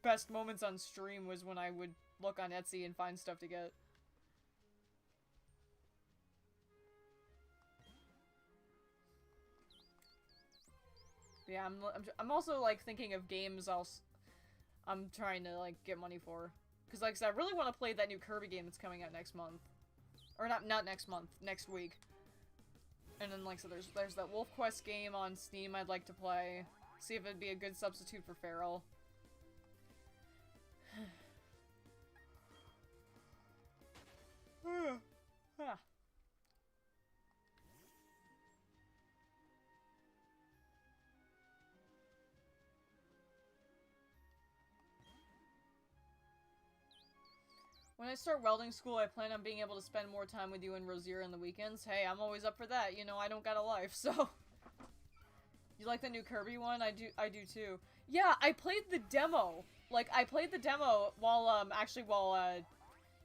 best moments on stream, was when I would look on Etsy and find stuff to get. Yeah, I'm also, like, thinking of games I'm trying to, like, get money for. Because, like I said, I really want to play that new Kirby game that's coming out next month. Or not next month, next week. And then, like I said, there's that Wolf Quest game on Steam I'd like to play. See if it'd be a good substitute for Feral. When I start welding school, I plan on being able to spend more time with you and Rosier on the weekends. Hey, I'm always up for that. You know, I don't got a life, so... You like the new Kirby one? I do too. Yeah, I played the demo. Like, I played the demo while,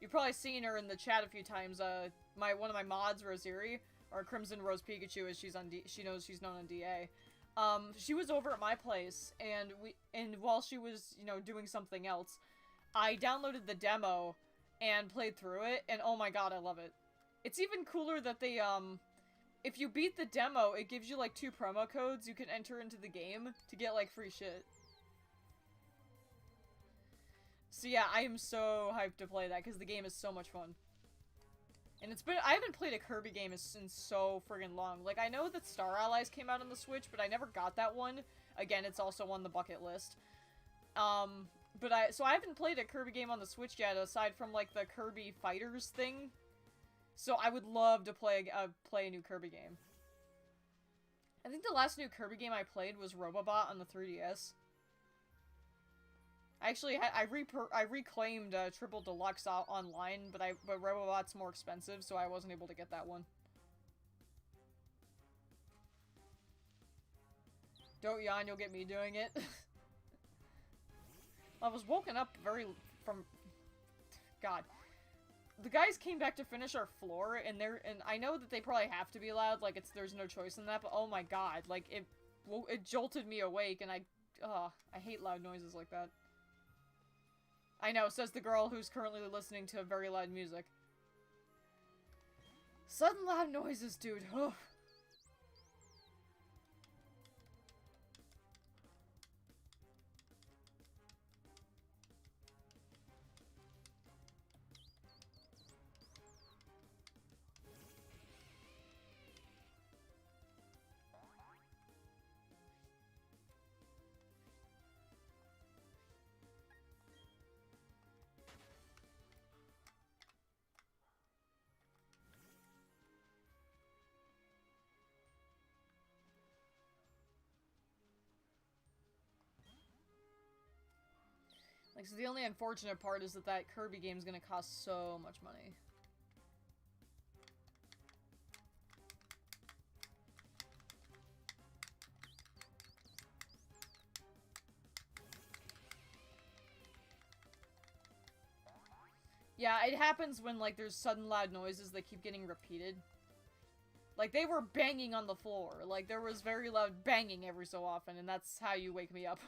you've probably seen her in the chat a few times, one of my mods, Rosieri, or Crimson Rose Pikachu, as she's known on DA. She was over at my place, and while she was, you know, doing something else, I downloaded the demo and played through it, and oh my god, I love it. It's even cooler that they, if you beat the demo, it gives you, like, 2 promo codes you can enter into the game to get, like, free shit. So yeah, I am so hyped to play that, because the game is so much fun. And I haven't played a Kirby game in so friggin' long. Like, I know that Star Allies came out on the Switch, but I never got that one. Again, it's also on the bucket list. So I haven't played a Kirby game on the Switch yet, aside from, like, the Kirby Fighters thing. So I would love to play a new Kirby game. I think the last new Kirby game I played was Robobot on the 3DS. Actually, I reclaimed Triple Deluxe online, but Robobot's more expensive, so I wasn't able to get that one. Don't yawn, you'll get me doing it. I was woken up God. The guys came back to finish our floor, and I know that they probably have to be loud, like, there's no choice in that, but oh my god, like, it jolted me awake, and I hate loud noises like that. I know, says the girl who's currently listening to very loud music. Sudden loud noises, dude. Ugh. Like, so the only unfortunate part is that Kirby game is gonna cost so much money. Yeah, it happens when, like, there's sudden loud noises that keep getting repeated. Like, they were banging on the floor. Like, there was very loud banging every so often, and that's how you wake me up.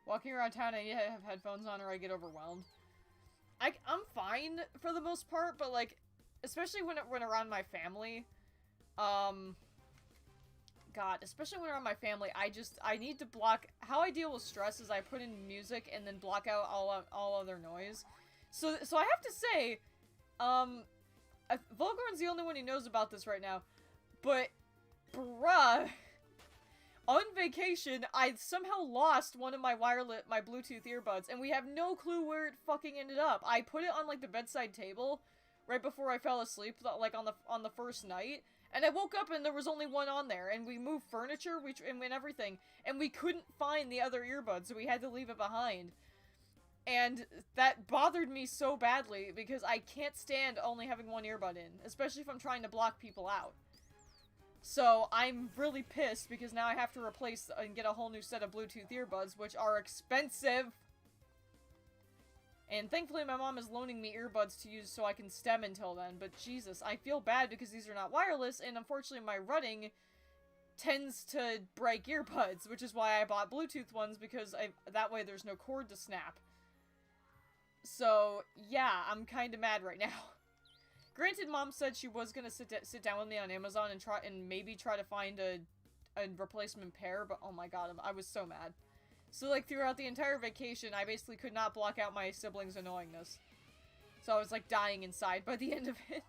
Walking around town, I need to have headphones on or I get overwhelmed. I'm fine for the most part, but, like, especially when around my family, God, especially when around my family, I need to block, how I deal with stress is I put in music and then block out all other noise. So I have to say, Volgorn's the only one who knows about this right now, but, bruh, on vacation, I somehow lost one of my Bluetooth earbuds, and we have no clue where it fucking ended up. I put it on, like, the bedside table right before I fell asleep, like, on the first night, and I woke up and there was only one on there, and we moved furniture, and everything, and we couldn't find the other earbud, so we had to leave it behind. And that bothered me so badly, because I can't stand only having one earbud in, especially if I'm trying to block people out. So, I'm really pissed because now I have to replace and get a whole new set of Bluetooth earbuds, which are expensive. And thankfully my mom is loaning me earbuds to use so I can stem until then, but Jesus, I feel bad because these are not wireless, and unfortunately my running tends to break earbuds, which is why I bought Bluetooth ones, because that way there's no cord to snap. So, yeah, I'm kinda mad right now. Granted, Mom said she was gonna sit down with me on Amazon and maybe try to find a replacement pair, but oh my god, I was so mad. So, like, throughout the entire vacation, I basically could not block out my siblings' annoyingness. So I was, like, dying inside by the end of it.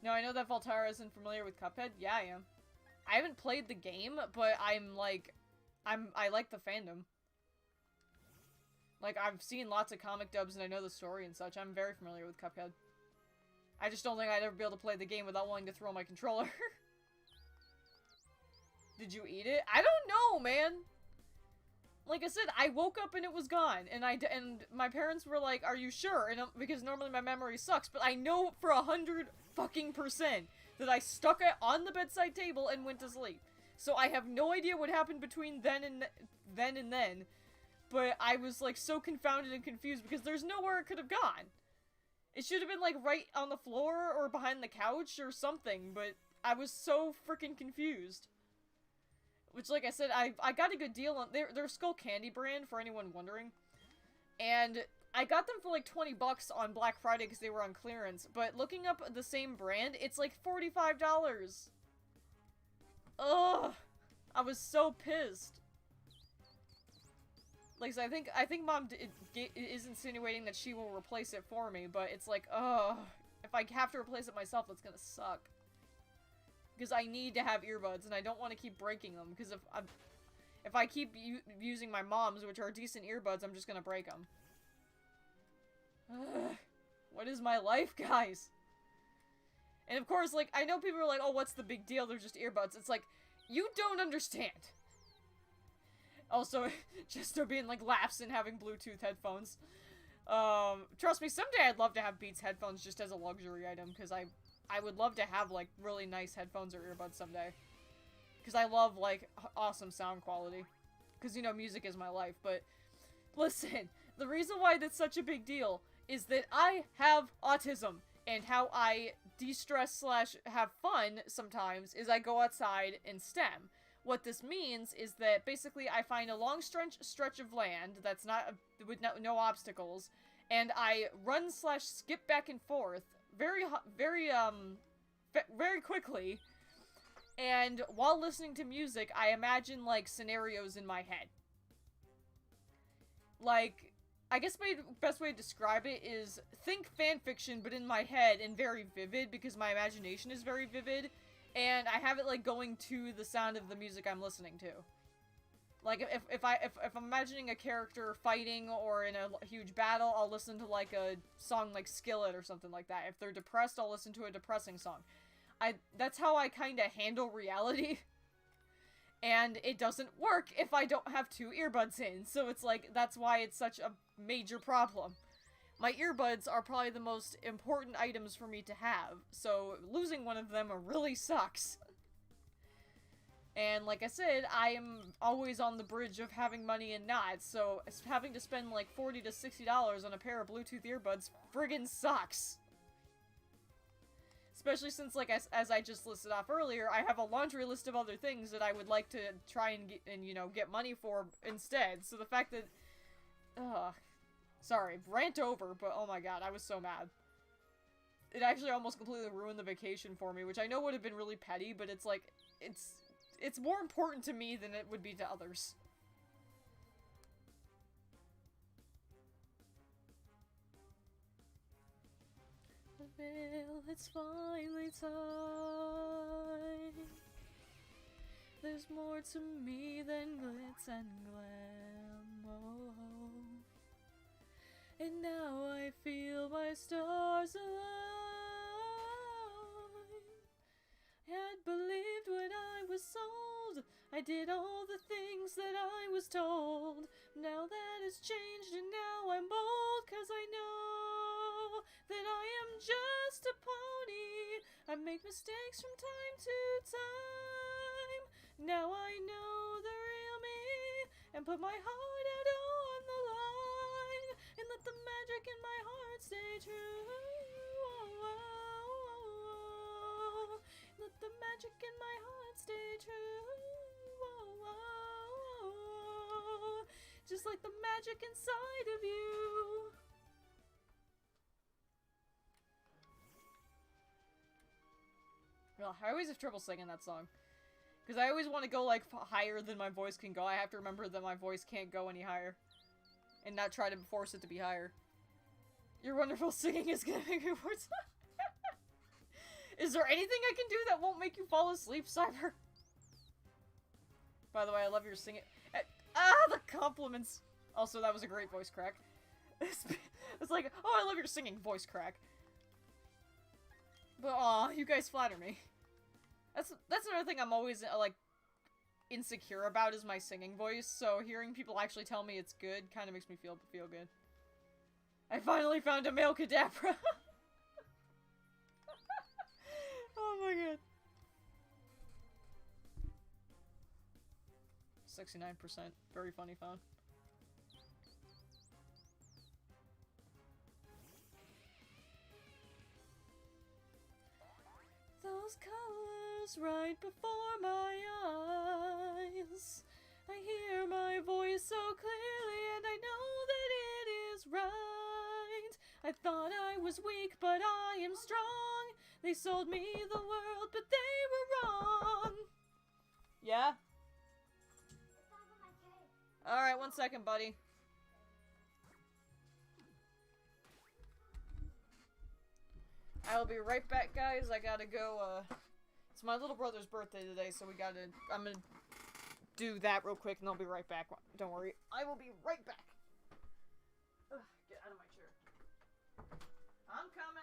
No, I know that Voltara isn't familiar with Cuphead. Yeah, I am. I haven't played the game, but I like the fandom. Like, I've seen lots of comic dubs and I know the story and such. I'm very familiar with Cuphead. I just don't think I'd ever be able to play the game without wanting to throw my controller. Did you eat it? I don't know, man! Like I said, I woke up and it was gone, and my parents were like, "Are you sure?" And because normally my memory sucks, but I know for 100% that I stuck it on the bedside table and went to sleep. So I have no idea what happened between then and then, but I was like so confounded and confused because there's nowhere it could have gone. It should have been like right on the floor or behind the couch or something, but I was so freaking confused. Which, like I said, I got a good deal on... They're Skull Candy brand, for anyone wondering. And I got them for like 20 bucks on Black Friday because they were on clearance. But looking up the same brand, it's like $45. Ugh! I was so pissed. Like, so I think Mom is insinuating that she will replace it for me, but it's like, ugh. If I have to replace it myself, that's gonna suck. Because I need to have earbuds, and I don't want to keep breaking them, because if I keep using my mom's, which are decent earbuds, I'm just gonna break them. Ugh. What is my life, guys? And of course, like, I know people are like, oh, what's the big deal? They're just earbuds. It's like, you don't understand. Also, Chesto being like laughs and having Bluetooth headphones. Trust me, someday I'd love to have Beats headphones just as a luxury item, because I would love to have, like, really nice headphones or earbuds someday. Because I love, like, awesome sound quality. Because, you know, music is my life. But, listen, the reason why that's such a big deal is that I have autism. And how I de-stress / have fun sometimes is I go outside and STEM. What this means is that, basically, I find a long stretch of land that's not, with no obstacles. And I run / skip back and forth very quickly, and while listening to music, I imagine, like, scenarios in my head. Like, I guess my best way to describe it is, think fanfiction, but in my head, and very vivid, because my imagination is very vivid, and I have it, like, going to the sound of the music I'm listening to. Like, if I'm imagining a character fighting or in a huge battle, I'll listen to, like, a song like Skillet or something like that. If they're depressed, I'll listen to a depressing song. That's how I kind of handle reality. And it doesn't work if I don't have 2 earbuds in. So it's like, that's why it's such a major problem. My earbuds are probably the most important items for me to have. So losing one of them really sucks. And like I said, I am always on the bridge of having money and not, so having to spend like $40 to $60 on a pair of Bluetooth earbuds friggin' sucks. Especially since, like, as I just listed off earlier, I have a laundry list of other things that I would like to try and you know, get money for instead. So the fact that... Sorry, rant over, but oh my god, I was so mad. It actually almost completely ruined the vacation for me, which I know would have been really petty, but it's like, it's more important to me than it would be to others. Well, it's finally time. There's more to me than glitz and glam. Oh. And now I feel my stars align. Had believed when I was sold, I did all the things that I was told. Now that has changed and now I'm bold, 'cause I know that I am just a pony. I make mistakes from time to time. Now I know the real me, and put my heart out on the line, and let the magic in my heart stay true. Let the magic in my heart stay true. Just like the magic magic inside of you. Well, I always have trouble singing that song. Because I always want to go, like, higher than my voice can go. I have to remember that my voice can't go any higher. And not try to force it to be higher. Your wonderful singing is gonna make me worse. Is there anything I can do that won't make you fall asleep, Cyber? By the way, I love your singing. The compliments! Also, that was a great voice crack. It's like, oh, I love your singing, voice crack. But, aw, you guys flatter me. That's another thing I'm always, like, insecure about is my singing voice, so hearing people actually tell me it's good kind of makes me feel good. I finally found a male Kadabra! Oh my god. 69%. Very funny phone. Those colors right before my eyes. I hear my voice so clearly and I know that it is right. I thought I was weak, but I am strong. They sold me the world, but they were wrong. Yeah? Alright, 1 second, buddy. I will be right back, guys. I gotta go, it's my little brother's birthday today, so I'm gonna do that real quick, and I'll be right back. Don't worry. I will be right back. Ugh, get out of my chair. I'm coming.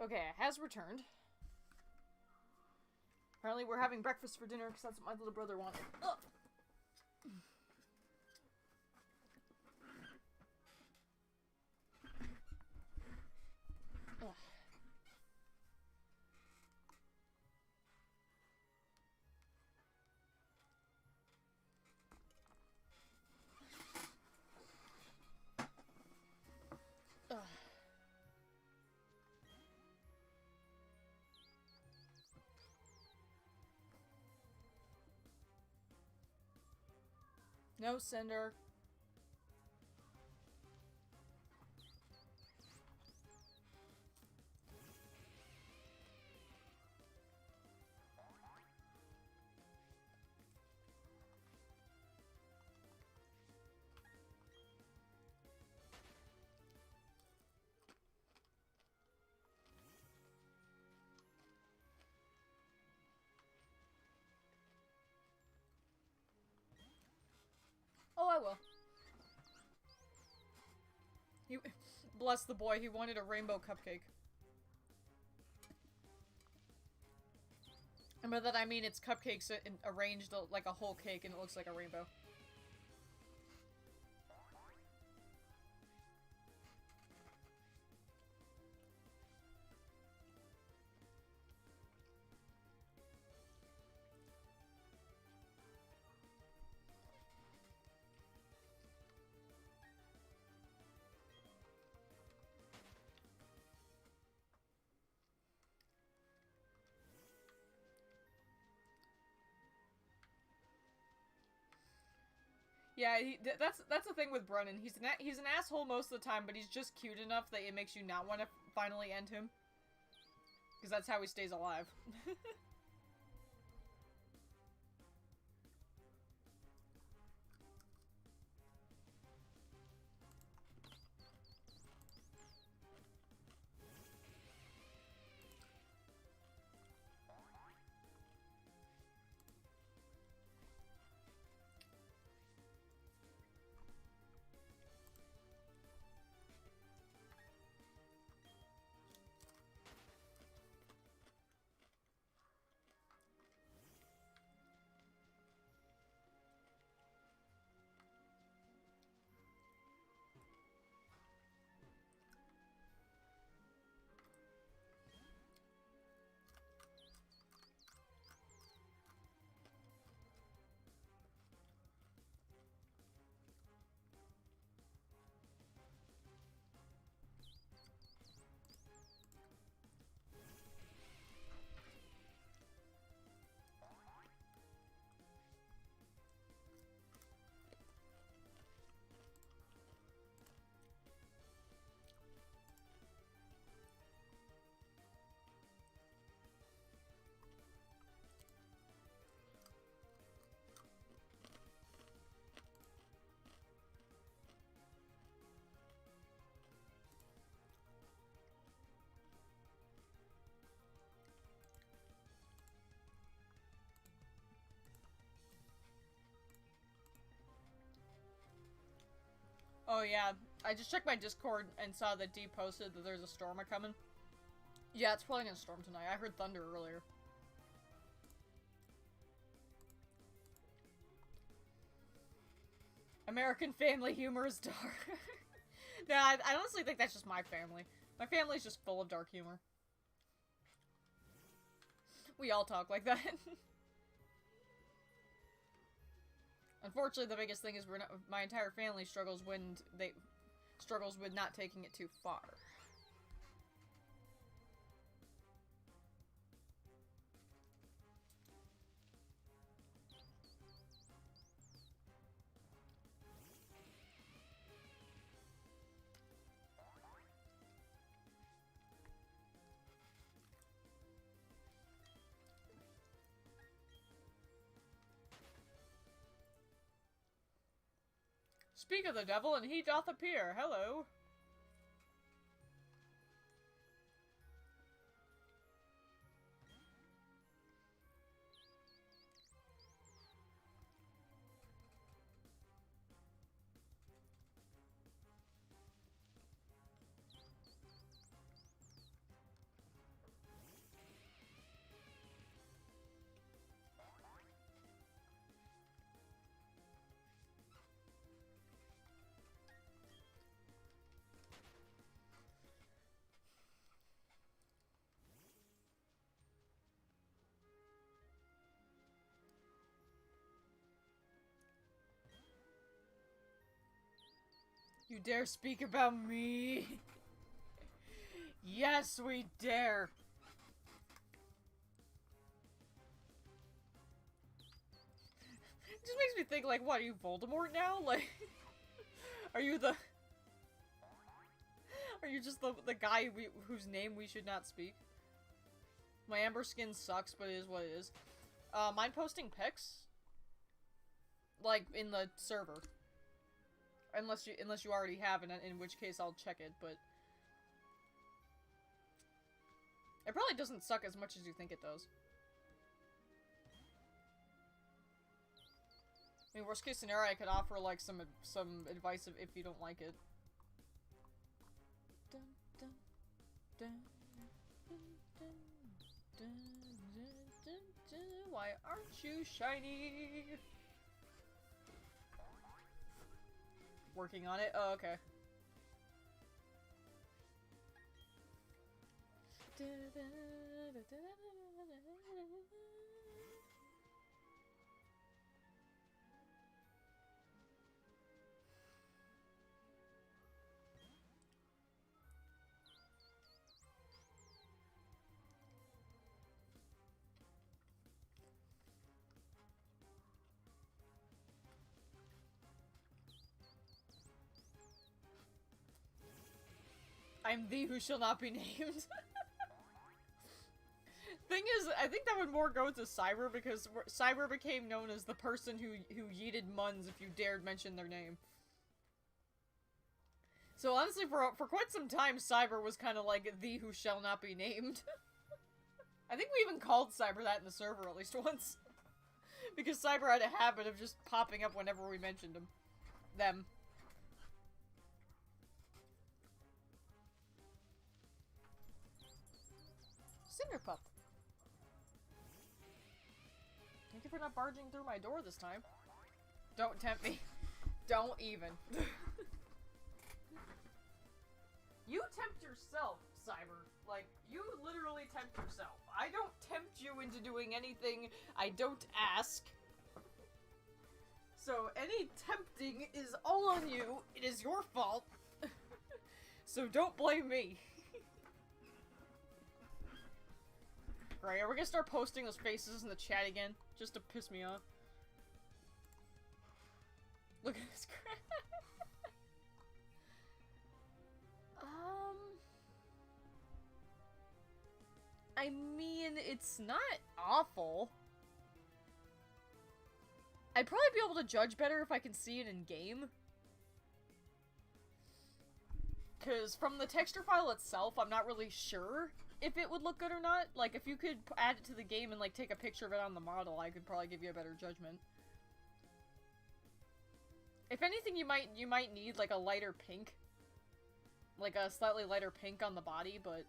Okay, it has returned. Apparently we're having breakfast for dinner because that's what my little brother wanted. Ugh. Ugh. Ugh. No, Cinder. Oh, I will. Bless the boy, he wanted a rainbow cupcake. And by that I mean it's cupcakes arranged like a whole cake and it looks like a rainbow. Yeah, that's the thing with Brennan. He's an asshole most of the time, but he's just cute enough that it makes you not want to finally end him. Because that's how he stays alive. Oh yeah, I just checked my Discord and saw that D posted that there's a storm a-coming. Yeah, it's probably gonna storm tonight. I heard thunder earlier. American family humor is dark. Nah, I honestly think that's just my family. My family's just full of dark humor. We all talk like that. Unfortunately, the biggest thing is my entire family struggles with not taking it too far. Speak of the devil, and he doth appear. Hello. You dare speak about me? Yes, we dare. It just makes me think, like, what, are you Voldemort now? Like, are you the... Are you just the guy whose name we should not speak? My amber skin sucks, but it is what it is. Mind posting pics? Like, in the server. Unless you already have, in which case I'll check it, but... It probably doesn't suck as much as you think it does. I mean, worst case scenario, I could offer, like, some advice if you don't like it. Dun, dun, dun, dun, dun, dun, dun, dun, dun. Why aren't you shiny? Working on it? Oh, okay. I'm thee who shall not be named. Thing is, I think that would more go to Cyber, because Cyber became known as the person who yeeted Muns if you dared mention their name. So honestly, for quite some time, Cyber was kind of like thee who shall not be named. I think we even called Cyber that in the server at least once. Because Cyber had a habit of just popping up whenever we mentioned them. Cinderpup. Thank you for not barging through my door this time. Don't tempt me. Don't even. You tempt yourself, Cyber. Like, you literally tempt yourself. I don't tempt you into doing anything I don't ask. So any tempting is all on you. It is your fault. So don't blame me. Right, are we gonna start posting those faces in the chat again? Just to piss me off. Look at this crap. I mean, it's not awful. I'd probably be able to judge better if I can see it in game. Because from the texture file itself, I'm not really sure if it would look good or not. Like, if you could add it to the game and, like, take a picture of it on the model, I could probably give you a better judgment. If anything, you might need, like, a lighter pink. Like, a slightly lighter pink on the body, but...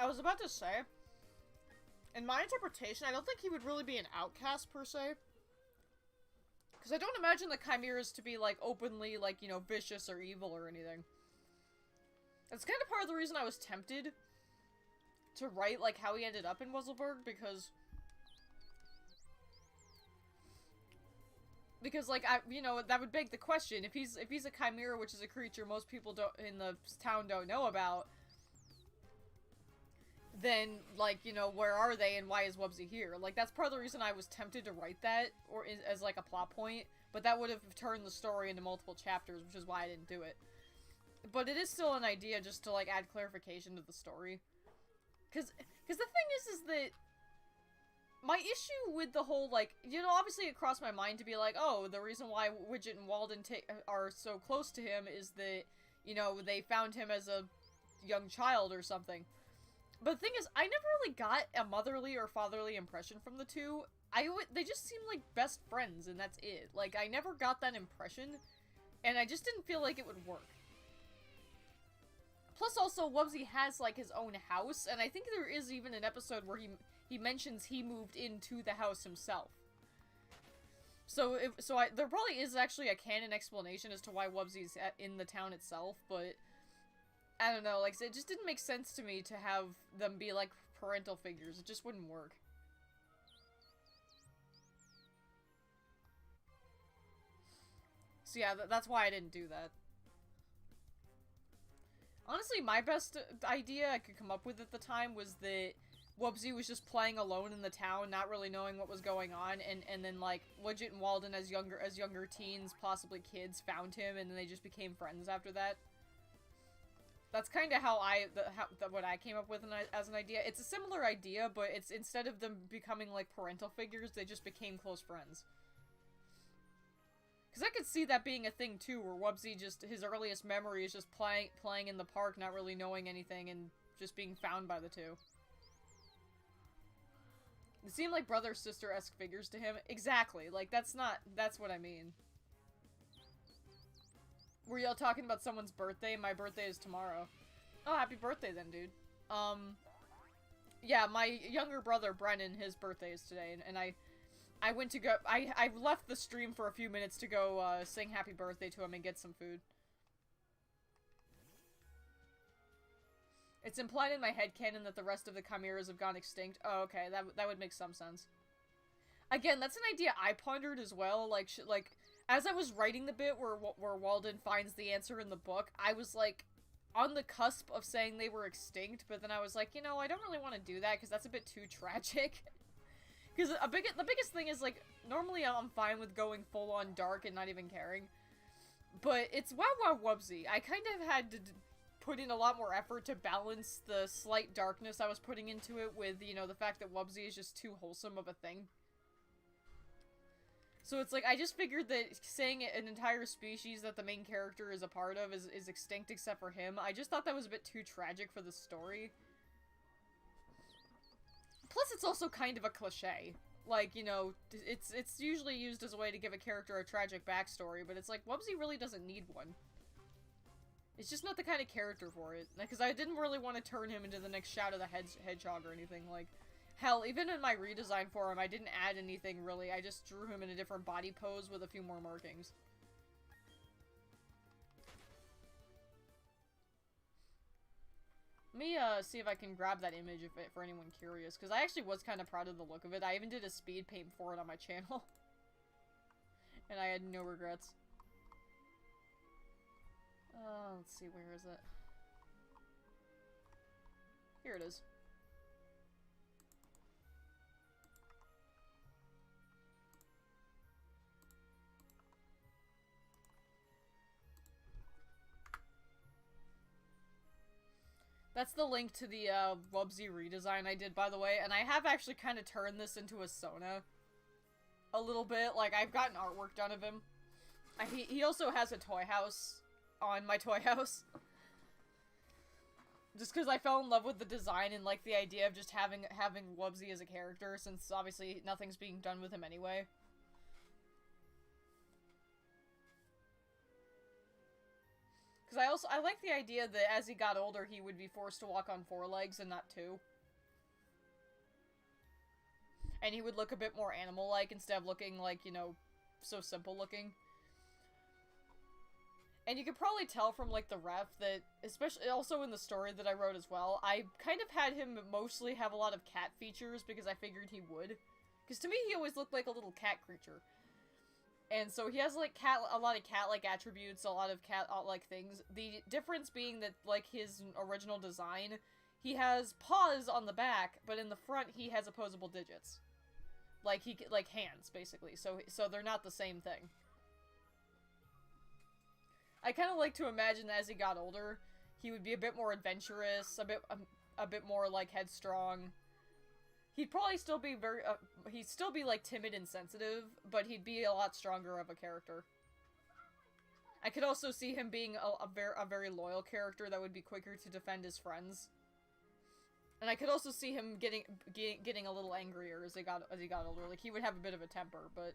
I was about to say, in my interpretation, I don't think he would really be an outcast, per se. Because I don't imagine the chimeras to be, like, openly, like, you know, vicious or evil or anything. That's kind of part of the reason I was tempted to write, like, how he ended up in Wuzzleburg, because... Because, like, you know, that would beg the question, if he's a chimera, which is a creature most people in the town don't know about, then, like, you know, where are they and why is Wubbzy here? Like, that's part of the reason I was tempted to write that, or as, like, a plot point, but that would have turned the story into multiple chapters, which is why I didn't do it. But it is still an idea just to, like, add clarification to the story. Because the thing is that my issue with the whole, like, you know, obviously it crossed my mind to be like, oh, the reason why Widget and Walden are so close to him is that, you know, they found him as a young child or something. But the thing is, I never really got a motherly or fatherly impression from the two. They just seem like best friends, and that's it. Like, I never got that impression, and I just didn't feel like it would work. Plus, also, Wubbzy has, like, his own house, and I think there is even an episode where he mentions he moved into the house himself. So, there probably is actually a canon explanation as to why Wubbzy's in the town itself, but I don't know, like, it just didn't make sense to me to have them be, like, parental figures. It just wouldn't work. So yeah, that's why I didn't do that. Honestly, my best idea I could come up with at the time was that Wubbzy was just playing alone in the town, not really knowing what was going on, and then, like, Widget and Walden as younger teens, possibly kids, found him, and then they just became friends after that. That's kind of how what I came up with as an idea. It's a similar idea, but it's, instead of them becoming, like, parental figures, they just became close friends. Because I could see that being a thing, too, where Wubbzy just, his earliest memory is just playing in the park, not really knowing anything, and just being found by the two. They seem like brother-sister-esque figures to him. Exactly, like, that's what I mean. Were y'all talking about someone's birthday? My birthday is tomorrow. Oh, happy birthday then, dude. Yeah, my younger brother, Brennan, his birthday is today, and I went to go, I left the stream for a few minutes to go, sing happy birthday to him and get some food. It's implied in my headcanon that the rest of the chimeras have gone extinct. Oh, okay, that would make some sense. Again, that's an idea I pondered as well, like, as I was writing the bit where Walden finds the answer in the book, I was, like, on the cusp of saying they were extinct, but then I was like, you know, I don't really want to do that, because that's a bit too tragic. Because the biggest thing is, like, normally I'm fine with going full-on dark and not even caring. But it's Wow Wow Wubbzy. I kind of had to put in a lot more effort to balance the slight darkness I was putting into it with, you know, the fact that Wubbzy is just too wholesome of a thing. So it's like, I just figured that saying an entire species that the main character is a part of is extinct except for him, I just thought that was a bit too tragic for the story. Plus, it's also kind of a cliche. Like, you know, it's usually used as a way to give a character a tragic backstory, but it's like, Wubbzy really doesn't need one. It's just not the kind of character for it. Because I didn't really want to turn him into the next Shadow the Hedgehog or anything. Like, hell, even in my redesign for him, I didn't add anything really. I just drew him in a different body pose with a few more markings. Let me, see if I can grab that image for anyone curious, because I actually was kind of proud of the look of it. I even did a speed paint for it on my channel. And I had no regrets. Let's see, where is it? Here it is. That's the link to the, Wubbzy redesign I did, by the way, and I have actually kind of turned this into a Sona. A little bit, like, I've gotten artwork done of him. He also has a toy house on my toy house. Just because I fell in love with the design and, like, the idea of just having Wubbzy as a character, since, obviously, nothing's being done with him anyway. Because I like the idea that as he got older, he would be forced to walk on 4 legs and not 2. And he would look a bit more animal-like instead of looking like, you know, so simple looking. And you could probably tell from, like, the ref that, especially also in the story that I wrote as well, I kind of had him mostly have a lot of cat features because I figured he would. Because to me, he always looked like a little cat creature. And so he has, like, a lot of cat-like attributes, a lot of cat-like things. The difference being that, like, his original design, he has paws on the back, but in the front he has opposable digits. Like, like, hands, basically. So they're not the same thing. I kind of like to imagine that as he got older, he would be a bit more adventurous, a bit more, like, headstrong. He'd probably still be very, he'd still be, like, timid and sensitive, but he'd be a lot stronger of a character. I could also see him being a very loyal character that would be quicker to defend his friends. And I could also see him getting a little angrier as he got older. Like, he would have a bit of a temper, but...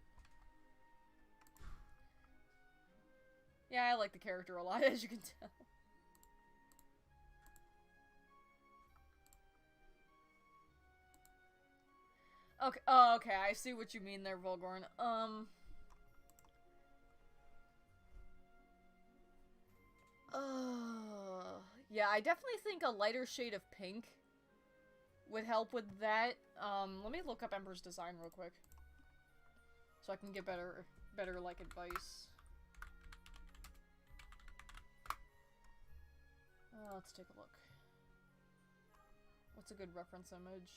Yeah, I like the character a lot, as you can tell. Okay, oh, okay, I see what you mean there, Volgorn. Yeah, I definitely think a lighter shade of pink would help with that. Let me look up Ember's design real quick. So I can get better, like, advice. Let's take a look. What's a good reference image?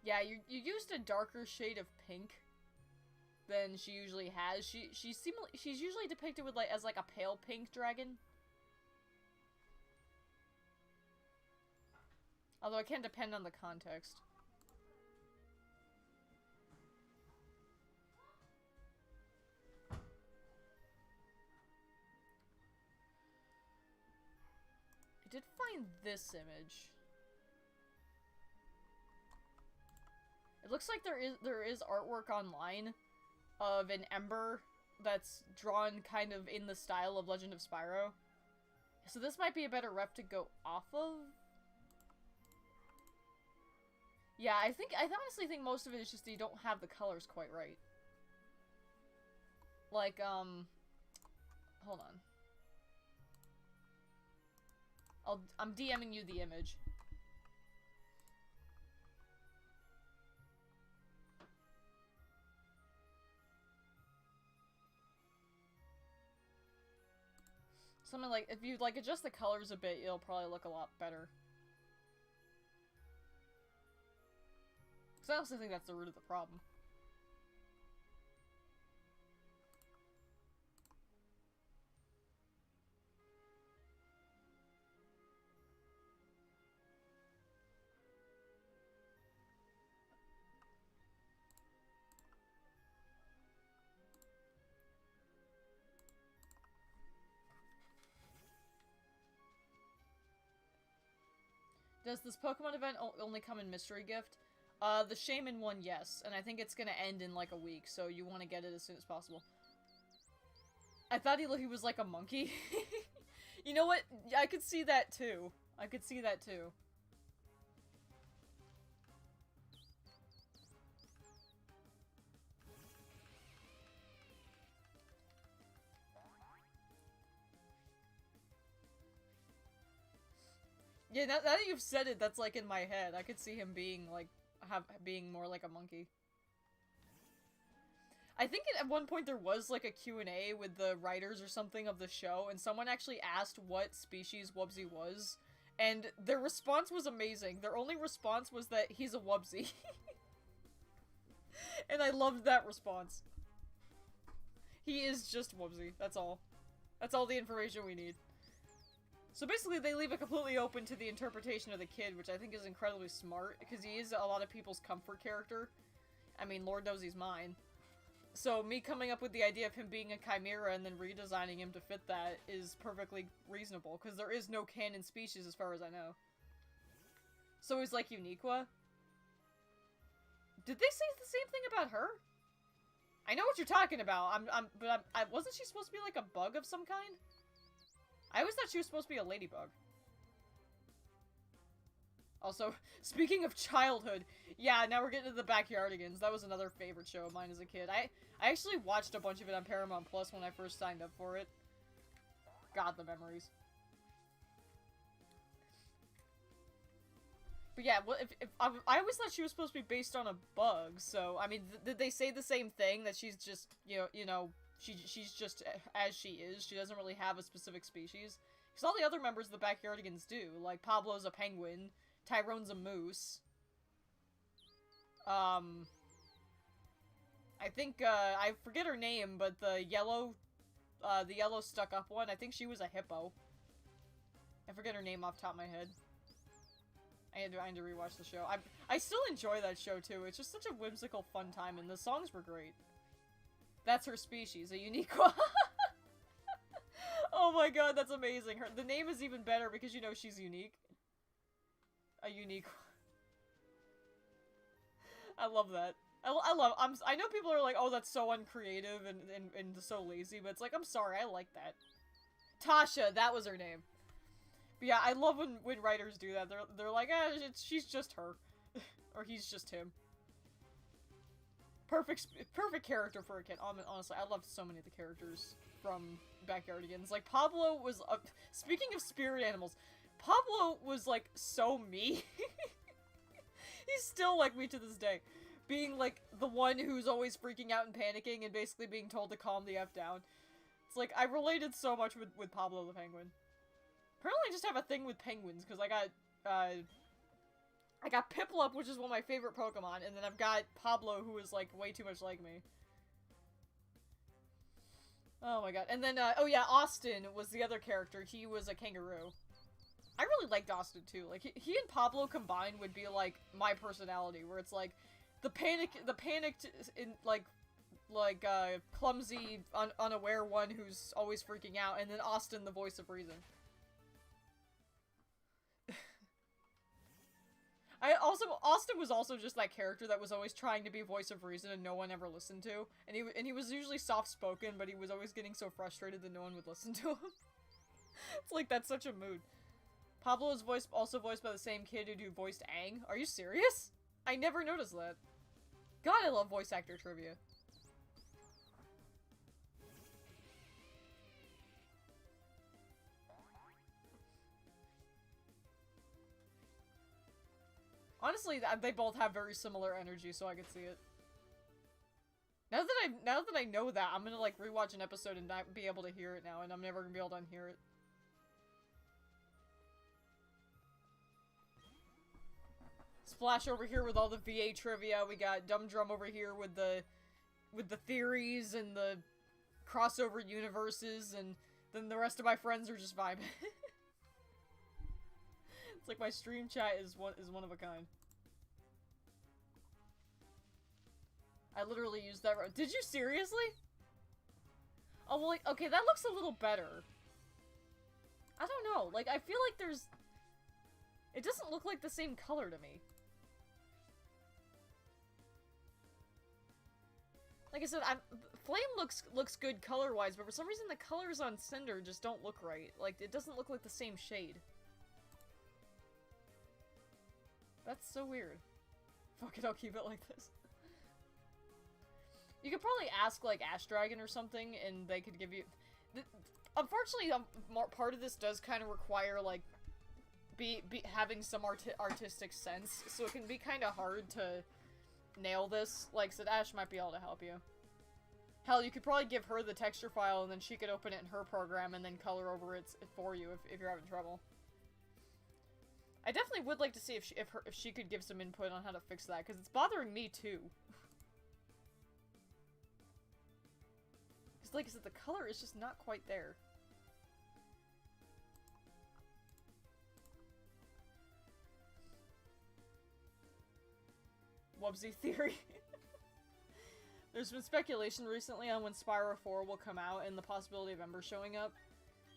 Yeah, you used a darker shade of pink than she usually has. She's usually depicted with as a pale pink dragon. Although it can depend on the context. I did find this image. It looks like there is artwork online of an Ember that's drawn kind of in the style of Legend of Spyro. So this might be a better rep to go off of. Yeah, I honestly think most of it is just that you don't have the colors quite right. Like, hold on. I'm DMing you the image. Something like, if you, like, adjust the colors a bit, it'll probably look a lot better. Because I also think that's the root of the problem. Does this Pokemon event only come in Mystery Gift? The Shaymin one, yes. And I think it's gonna end in, like, a week, so you want to get it as soon as possible. I thought he was like a monkey. You know what? I could see that, too. I could see that, too. Yeah, now that you've said it, that's, like, in my head. I could see him being, like, being more like a monkey. I think at one point there was, like, a Q&A with the writers or something of the show, and someone actually asked what species Wubsy was, and their response was amazing. Their only response was that he's a Wubsy. And I loved that response. He is just Wubsy, that's all. That's all the information we need. So basically, they leave it completely open to the interpretation of the kid, which I think is incredibly smart, because he is a lot of people's comfort character. I mean, Lord knows he's mine. So me coming up with the idea of him being a chimera and then redesigning him to fit that is perfectly reasonable, because there is no canon species as far as I know. So he's like Uniqua. Did they say the same thing about her? I know what you're talking about. But wasn't she supposed to be like a bug of some kind? I always thought she was supposed to be a ladybug. Also, speaking of childhood, yeah, now we're getting to the Backyardigans. That was another favorite show of mine as a kid. I actually watched a bunch of it on Paramount Plus when I first signed up for it. God, the memories. But yeah, well, I always thought she was supposed to be based on a bug, so, I mean, did they say the same thing? That she's just, you know, she's just as she is. She doesn't really have a specific species. Because all the other members of the Backyardigans do. Like, Pablo's a penguin. Tyrone's a moose. I think, I forget her name, but the yellow stuck-up one, I think she was a hippo. I forget her name off the top of my head. I had to rewatch the show. I still enjoy that show too. It's just such a whimsical, fun time, and the songs were great. That's her species, a unique one. Oh my god, that's amazing. The name is even better because you know she's unique. A unique one. I love that. I know people are like, oh, that's so uncreative and so lazy, but it's like, I'm sorry, I like that. Tasha, that was her name. But yeah, I love when writers do that. They're like, she's just her. Or he's just him. Perfect character for a kid. Honestly, I loved so many of the characters from Backyardigans. Like, Pablo was, speaking of spirit animals, Pablo was, like, so me. He's still like me to this day. Being, like, the one who's always freaking out and panicking and basically being told to calm the F down. It's like, I related so much with Pablo the Penguin. Apparently I just have a thing with penguins, because I got Piplup, which is one of my favorite Pokemon, and then I've got Pablo, who is, like, way too much like me. Oh my god. And then, oh yeah, Austin was the other character. He was a kangaroo. I really liked Austin, too. Like, he and Pablo combined would be, like, my personality, where it's, like, the panicked, clumsy, unaware one who's always freaking out, and then Austin, the voice of reason. Austin was also just that character that was always trying to be voice of reason and no one ever listened to. And he was usually soft-spoken, but he was always getting so frustrated that no one would listen to him. It's like, that's such a mood. Pablo is also voiced by the same kid who voiced Aang. Are you serious? I never noticed that. God, I love voice actor trivia. Honestly, they both have very similar energy, so I could see it. Now that I know that, I'm gonna, like, rewatch an episode and not be able to hear it now, and I'm never gonna be able to unhear it. Splash over here with all the VA trivia. We got Dumb Drum over here with the theories and the crossover universes, and then the rest of my friends are just vibing. It's like my stream chat is one of a kind. I literally used that. Did you seriously? Oh, well, like, okay, that looks a little better. I don't know. Like, I feel like there's... It doesn't look like the same color to me. Like I said, Flame looks good color-wise, but for some reason the colors on Cinder just don't look right. Like, it doesn't look like the same shade. That's so weird. Fuck it, I'll keep it like this. You could probably ask, like, Ash Dragon or something, and they could give you... Unfortunately, part of this does kind of require, like, having some artistic sense, so it can be kind of hard to nail this. Like I said, Ash might be able to help you. Hell, you could probably give her the texture file, and then she could open it in her program and then color over it for you if you're having trouble. I definitely would like to see if she could give some input on how to fix that, because it's bothering me too. Because like I said, the color is just not quite there. Wubsy theory. There's been speculation recently on when Spyro 4 will come out and the possibility of Ember showing up.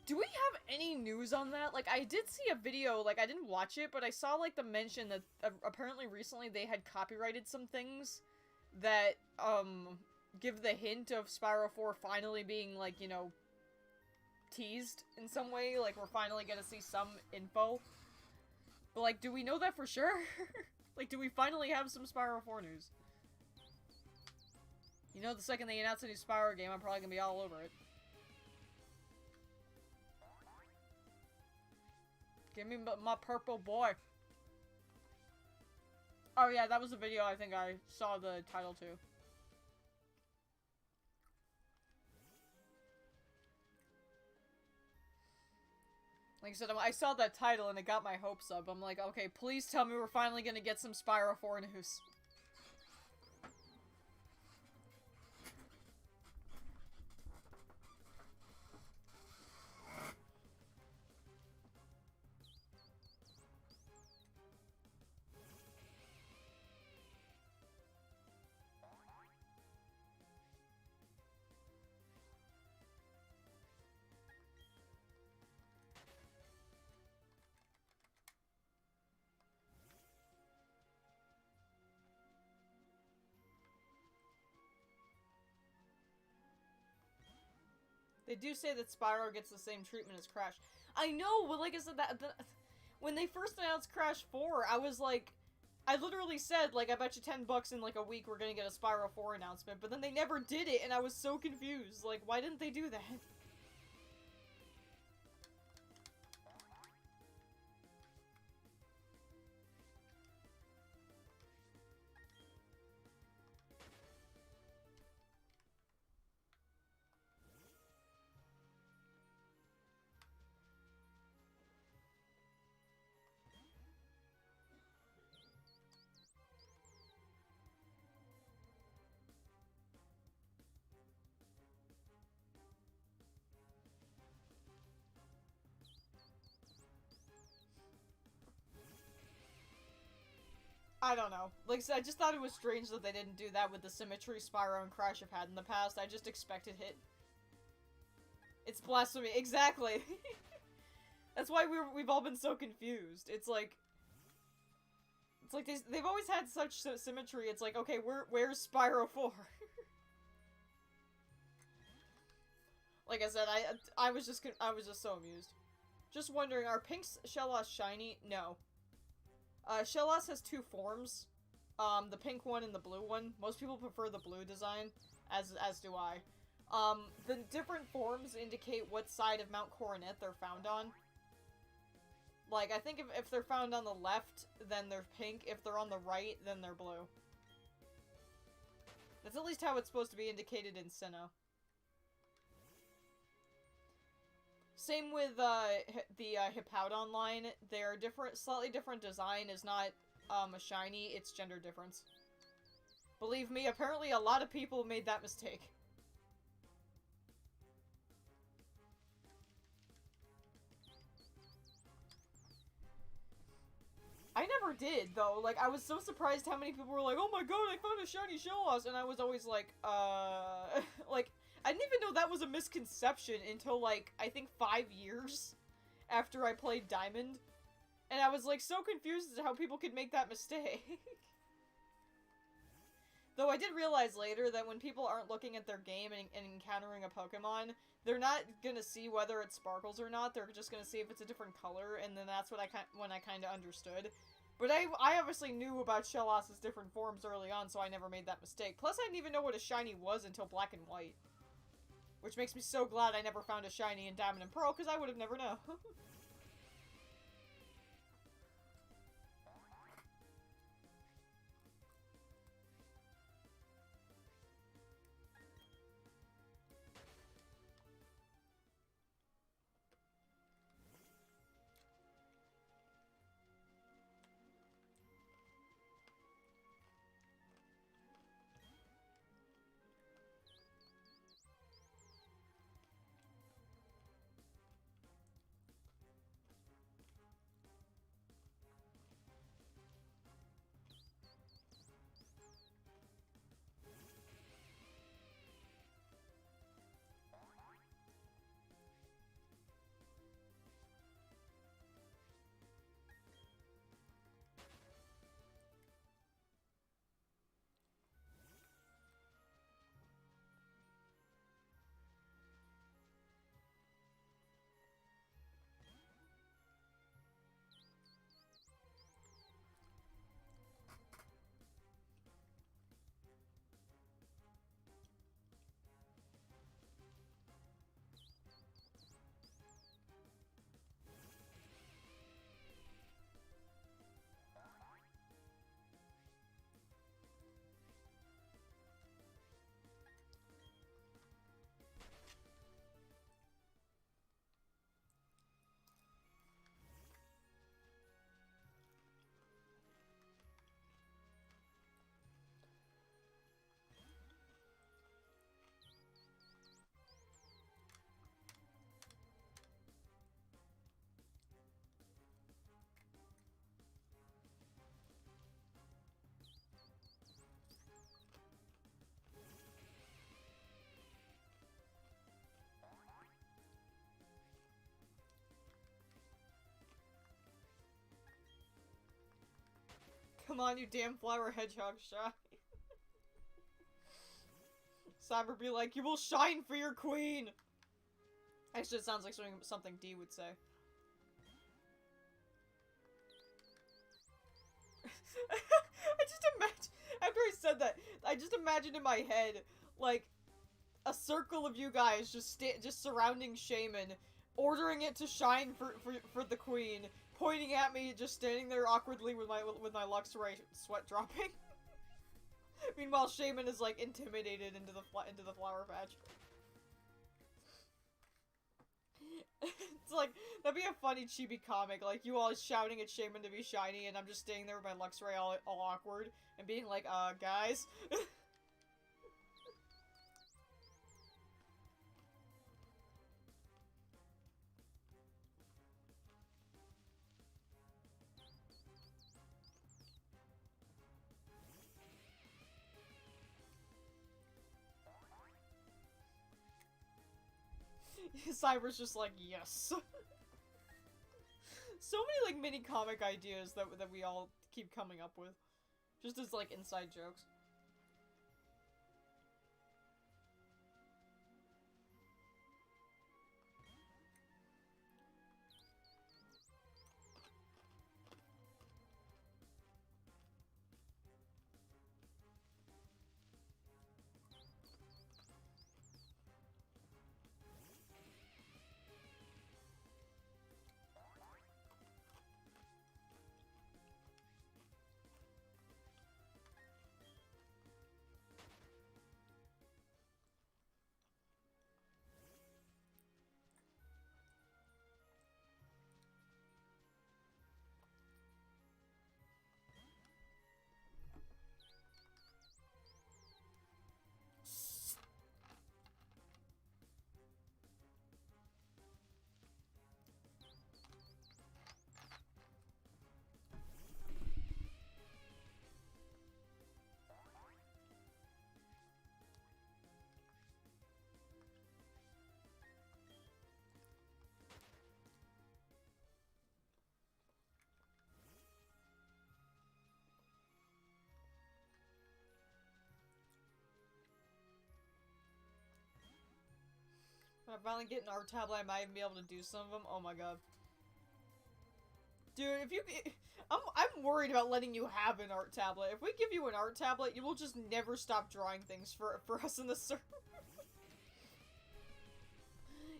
Do we have any news on that? Like, I did see a video, like, I didn't watch it, but I saw, like, the mention that apparently recently they had copyrighted some things that, give the hint of Spyro 4 finally being, like, you know, teased in some way. Like, we're finally gonna see some info. But, like, do we know that for sure? Like, do we finally have some Spyro 4 news? You know, the second they announce a new Spyro game, I'm probably gonna be all over it. Give me my purple boy. Oh yeah, that was a video I think I saw the title to. Like I said, I saw that title and it got my hopes up. I'm like, okay, please tell me we're finally gonna get some Spyro 4 news. They do say that Spyro gets the same treatment as Crash. I know, but like I said, when they first announced Crash 4, I was like, I literally said, like, I bet you $10 in like a week we're gonna get a Spyro 4 announcement, but then they never did it, and I was so confused. Like, why didn't they do that? I don't know. Like I said, I just thought it was strange that they didn't do that with the symmetry Spyro and Crash have had in the past. I just expected it. It's blasphemy. Exactly. That's why we've all been so confused. It's like they've always had such symmetry. It's like, okay, where's Spyro 4? Like I said, I was just so amused. Just wondering, are Pink's Shellos shiny? No. Shellos has two forms. The pink one and the blue one. Most people prefer the blue design, as do I. The different forms indicate what side of Mount Coronet they're found on. Like, I think if they're found on the left, then they're pink. If they're on the right, then they're blue. That's at least how it's supposed to be indicated in Sinnoh. Same with, the Hippowdon line. Their slightly different design is not, a shiny, it's gender difference. Believe me, apparently a lot of people made that mistake. I never did, though. Like, I was so surprised how many people were like, oh my god, I found a shiny Shellos! And I was always like, like, I didn't even know that was a misconception until, like, I think 5 years after I played Diamond. And I was, like, so confused as to how people could make that mistake. Though I did realize later that when people aren't looking at their game and encountering a Pokemon, they're not gonna see whether it sparkles or not, they're just gonna see if it's a different color, and then that's when I kinda understood. But I obviously knew about Shellos' different forms early on, so I never made that mistake. Plus, I didn't even know what a shiny was until Black and White. Which makes me so glad I never found a shiny in Diamond and Pearl, because I would have never known. Come on, you damn flower hedgehog, shine. Cyber be like, you will shine for your queen! Actually, it sounds like something D would say. I just imagine, after I said that, I just imagined in my head, like, a circle of you guys just surrounding Shaymin, ordering it to shine for the queen, pointing at me, just standing there awkwardly with my Luxray sweat dropping. Meanwhile, Shaymin is like intimidated into the flower patch. It's like, that'd be a funny chibi comic, like you all shouting at Shaymin to be shiny, and I'm just standing there with my Luxray all awkward, and being like, guys? Cyber's just like, yes. So many, like, mini comic ideas that we all keep coming up with. Just as, like, inside jokes. When I finally get an art tablet, I might even be able to do some of them. Oh my god. Dude, if you... I'm worried about letting you have an art tablet. If we give you an art tablet, you will just never stop drawing things for us in the server.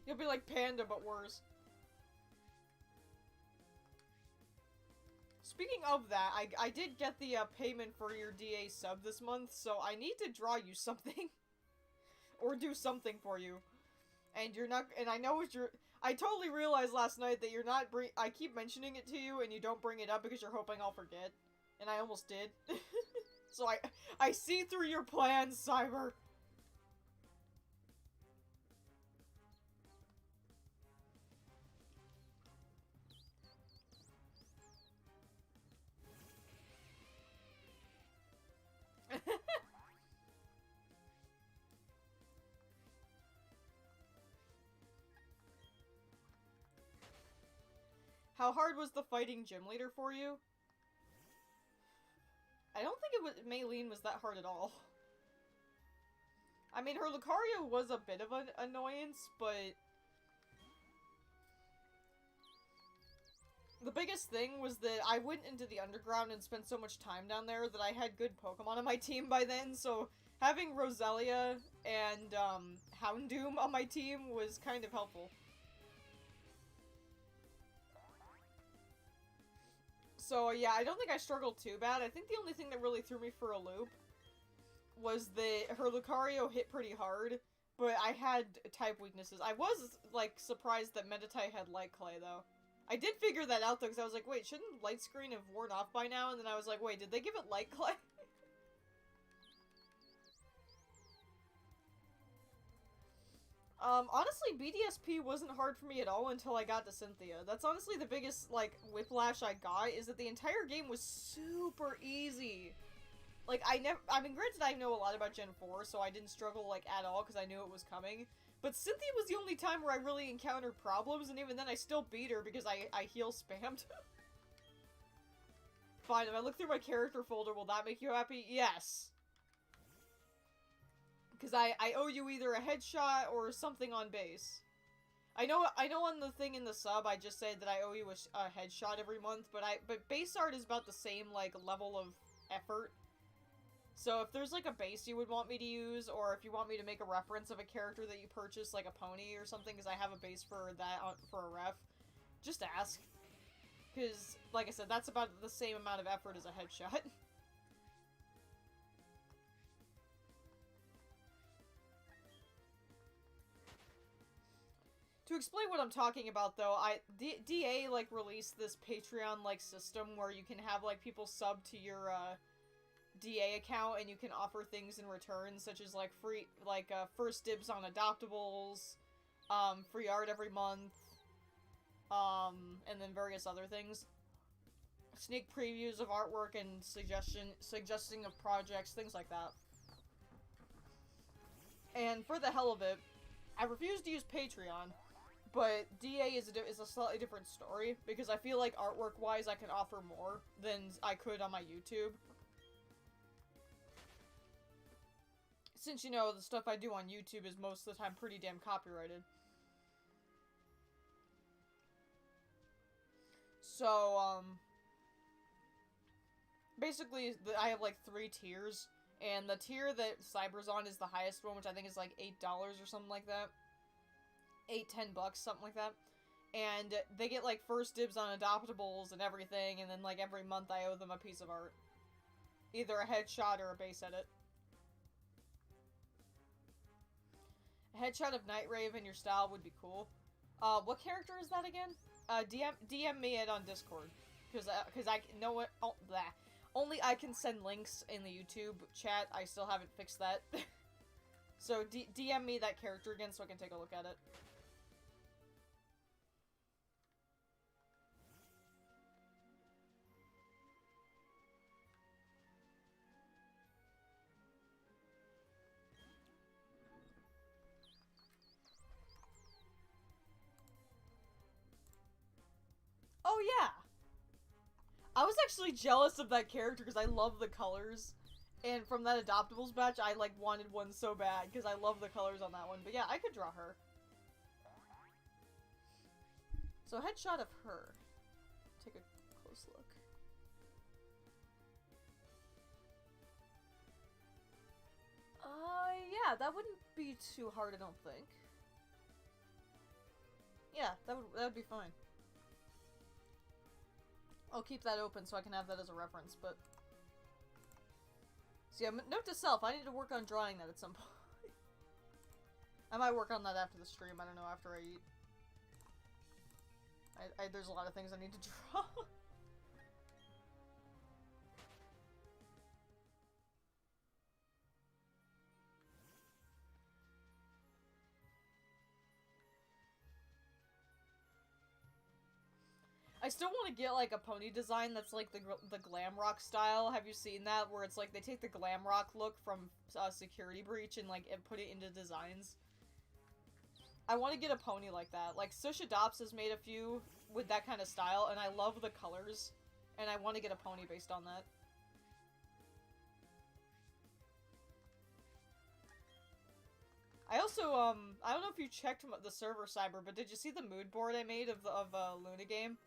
You'll be like Panda, but worse. Speaking of that, I did get the payment for your DA sub this month, so I need to draw you something. Or do something for you. And you're not- and I know it's your- I totally realized last night that you're not I keep mentioning it to you and you don't bring it up because you're hoping I'll forget. And I almost did. So I see through your plans, Cyber. How hard was the fighting gym leader for you? I don't think Maylene was that hard at all. I mean, her Lucario was a bit of an annoyance, but... The biggest thing was that I went into the underground and spent so much time down there that I had good Pokemon on my team by then, so having Roselia and, Houndoom on my team was kind of helpful. So, yeah, I don't think I struggled too bad. I think the only thing that really threw me for a loop was that her Lucario hit pretty hard, but I had type weaknesses. I was, like, surprised that Meditite had Light Clay, though. I did figure that out, though, because I was like, wait, shouldn't Light Screen have worn off by now? And then I was like, wait, did they give it Light Clay? Honestly, BDSP wasn't hard for me at all until I got to Cynthia. That's honestly the biggest, like, whiplash I got, is that the entire game was super easy. Like, I mean, granted, I know a lot about Gen 4, so I didn't struggle, like, at all, because I knew it was coming. But Cynthia was the only time where I really encountered problems, and even then I still beat her because I heal spammed. Fine, if I look through my character folder, will that make you happy? Yes. Because I owe you either a headshot or something on base. I know on the thing in the sub, I just said that I owe you a headshot every month, but base art is about the same, like, level of effort. So if there's, like, a base you would want me to use, or if you want me to make a reference of a character that you purchased, like a pony or something, because I have a base for that, for a ref, just ask. Because, like I said, that's about the same amount of effort as a headshot. To explain what I'm talking about, though, DA, like, released this Patreon-like system where you can have, like, people sub to your, DA account and you can offer things in return, such as, like, free, like, first dibs on adoptables, free art every month, and then various other things. Sneak previews of artwork and suggesting of projects, things like that. And for the hell of it, I refuse to use Patreon. But DA is a slightly different story, because I feel like artwork-wise I can offer more than I could on my YouTube. Since, you know, the stuff I do on YouTube is most of the time pretty damn copyrighted. So, basically, I have, like, 3 tiers, and the tier that Cyber's on is the highest one, which I think is, like, $8 or something like that. $8-10, something like that. And they get, like, first dibs on adoptables and everything, and then, like, every month I owe them a piece of art. Either a headshot or a base edit. A headshot of Night Rave in your style would be cool. What character is that again? DM me it on Discord. Because I know what- oh, blah. Only I can send links in the YouTube chat. I still haven't fixed that. So, DM me that character again so I can take a look at it. Oh, yeah! I was actually jealous of that character because I love the colors. And from that Adoptables batch, I, like, wanted one so bad because I love the colors on that one. But yeah, I could draw her. So, headshot of her. Take a close look. Yeah, that wouldn't be too hard, I don't think. Yeah, that would be fine. I'll keep that open so I can have that as a reference, but... So yeah, note to self, I need to work on drawing that at some point. I might work on that after the stream, I don't know, after I eat. There's a lot of things I need to draw. I still want to get, like, a pony design that's, like, the glam rock style. Have you seen that? Where it's, like, they take the glam rock look from Security Breach and, like, put it into designs. I want to get a pony like that. Like, Sushadops has made a few with that kind of style, and I love the colors. And I want to get a pony based on that. I also, I don't know if you checked the server, Cyber, but did you see the mood board I made of Luna Game?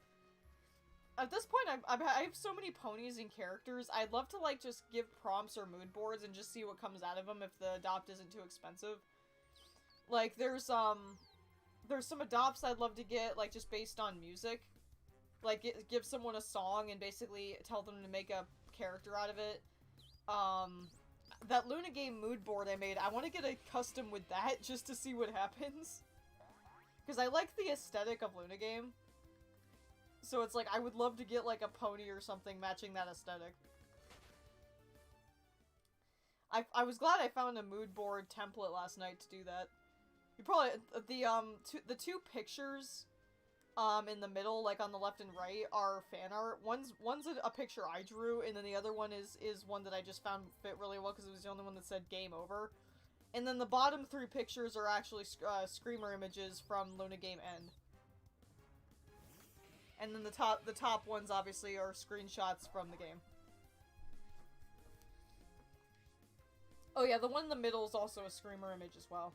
At this point, I have so many ponies and characters, I'd love to, like, just give prompts or mood boards and just see what comes out of them if the adopt isn't too expensive. Like, there's some adopts I'd love to get, like, just based on music. Like, give someone a song and basically tell them to make a character out of it. That Luna Game mood board I made, I want to get a custom with that just to see what happens. Because I like the aesthetic of Luna Game. So it's like, I would love to get, like, a pony or something matching that aesthetic. I was glad I found a mood board template last night to do that. You probably, the two pictures, in the middle, like on the left and right, are fan art. One's a picture I drew, and then the other one is one that I just found fit really well because it was the only one that said game over. And then the bottom 3 pictures are actually, screamer images from Luna Game End. And then the top ones, obviously, are screenshots from the game. Oh yeah, the one in the middle is also a screamer image as well.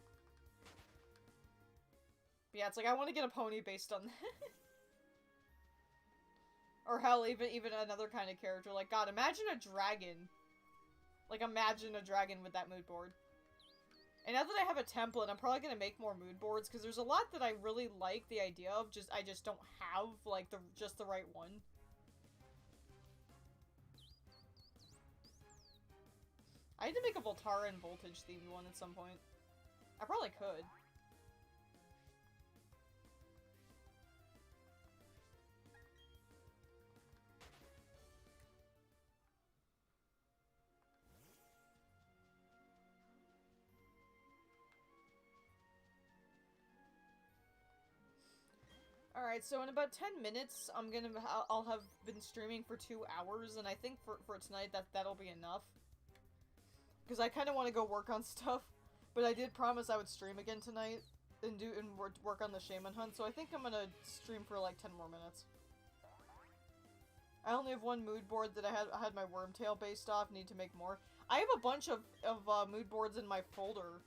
But yeah, it's like, I want to get a pony based on that. Or hell, even another kind of character. Like, God, imagine a dragon. Like, imagine a dragon with that mood board. And now that I have a template, I'm probably gonna make more mood boards, because there's a lot that I really like the idea of, I just don't have, like, just the right one. I need to make a Voltara and Voltage themed one at some point. I probably could. Alright, so in about 10 minutes, I'll have been streaming for 2 hours, and I think for tonight that'll be enough. Because I kind of want to go work on stuff, but I did promise I would stream again tonight and work on the Shaymin hunt, so I think I'm gonna stream for like 10 more minutes. I only have one mood board that I had my Wormtail based off, need to make more. I have a bunch of mood boards in my folder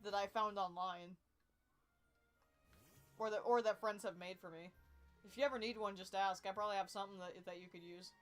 that I found online. Or that friends have made for me. If you ever need one, just ask. I probably have something that you could use.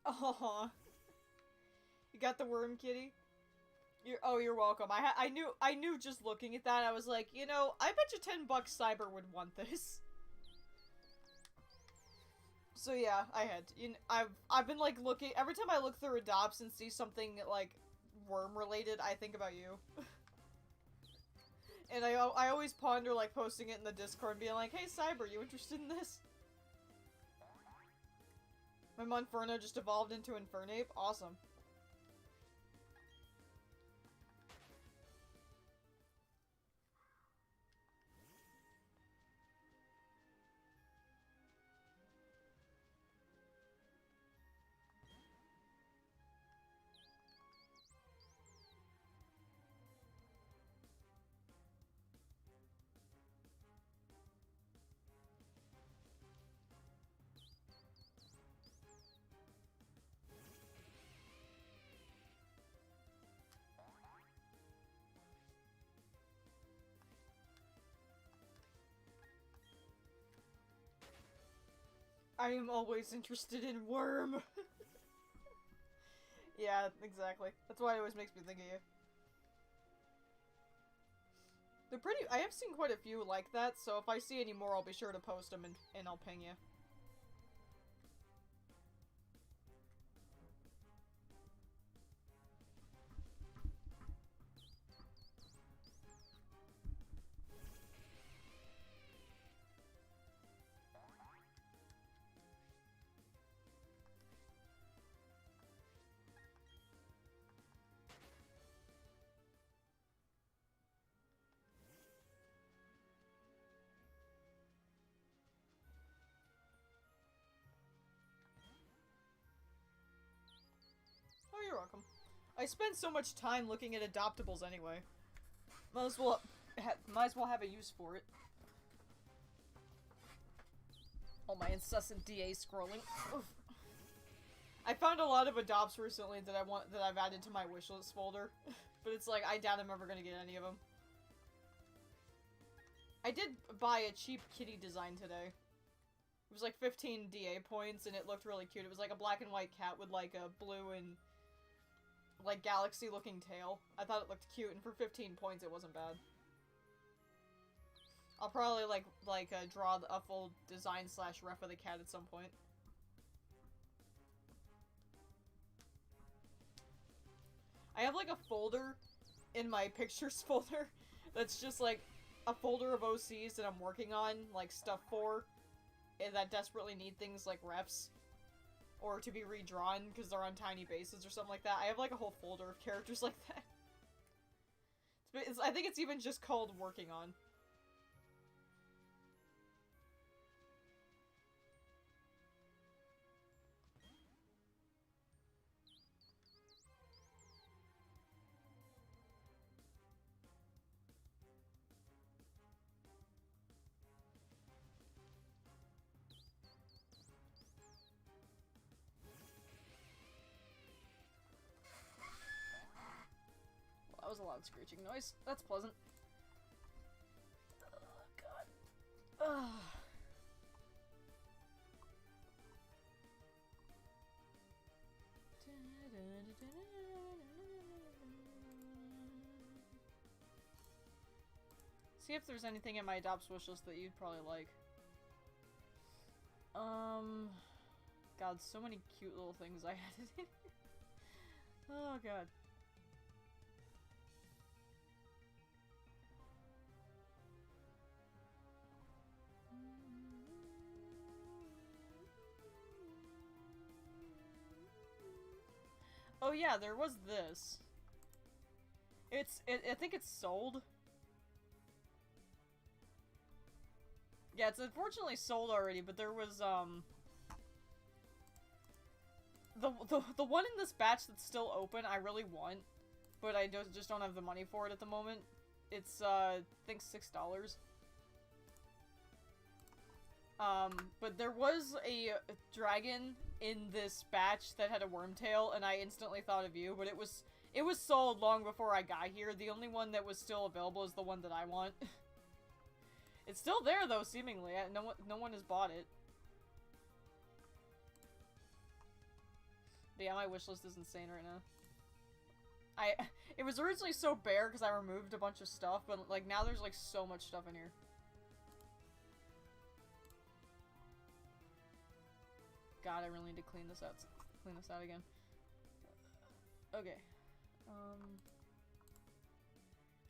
Aw. You got the worm, kitty? You're welcome. I knew just looking at that, I was like, you know, I bet you $10 Cyber would want this. So yeah, I had. I've been like looking every time I look through adopts and see something like worm related, I think about you. And I always ponder like posting it in the Discord and being like, hey Cyber, you interested in this? My Monferno just evolved into Infernape. Awesome. I am always interested in worm. Yeah, exactly. That's why it always makes me think of you. They're pretty- I have seen quite a few like that, so if I see any more, I'll be sure to post them and I'll ping you. Oh, you're welcome. I spend so much time looking at adoptables anyway. Might as well have a use for it. All my incessant DA scrolling. Oof. I found a lot of adopts recently that I've added to my wishlist folder, but it's like I doubt I'm ever gonna get any of them. I did buy a cheap kitty design today. It was like 15 DA points and it looked really cute. It was like a black and white cat with like a blue and like galaxy looking tail. I thought it looked cute, and for 15 points it wasn't bad. I'll probably draw a full design / ref of the cat at some point. I have like a folder in my pictures folder that's just like a folder of OCs that I'm working on, like stuff for, and that desperately need things like refs. Or to be redrawn because they're on tiny bases or something like that. I have like a whole folder of characters like that. I think it's even just called working on. That was a loud screeching noise. That's pleasant. Oh, God. Ugh. See if there's anything in my adopts wishlist that you'd probably like. God, so many cute little things I added in here. Oh, God. Oh yeah, there was this. I think it's sold. Yeah, it's unfortunately sold already, but there was, the one in this batch that's still open, I really want, but I just don't have the money for it at the moment. It's, I think $6. But there was a dragon in this batch that had a worm tail, and I instantly thought of you, but it was sold long before I got here. The only one that was still available is the one that I want. It's still there, though, seemingly. No one has bought it. But yeah, my wish list is insane right now. It was originally so bare because I removed a bunch of stuff, but like now there's like so much stuff in here. God, I really need to clean this out again. Okay.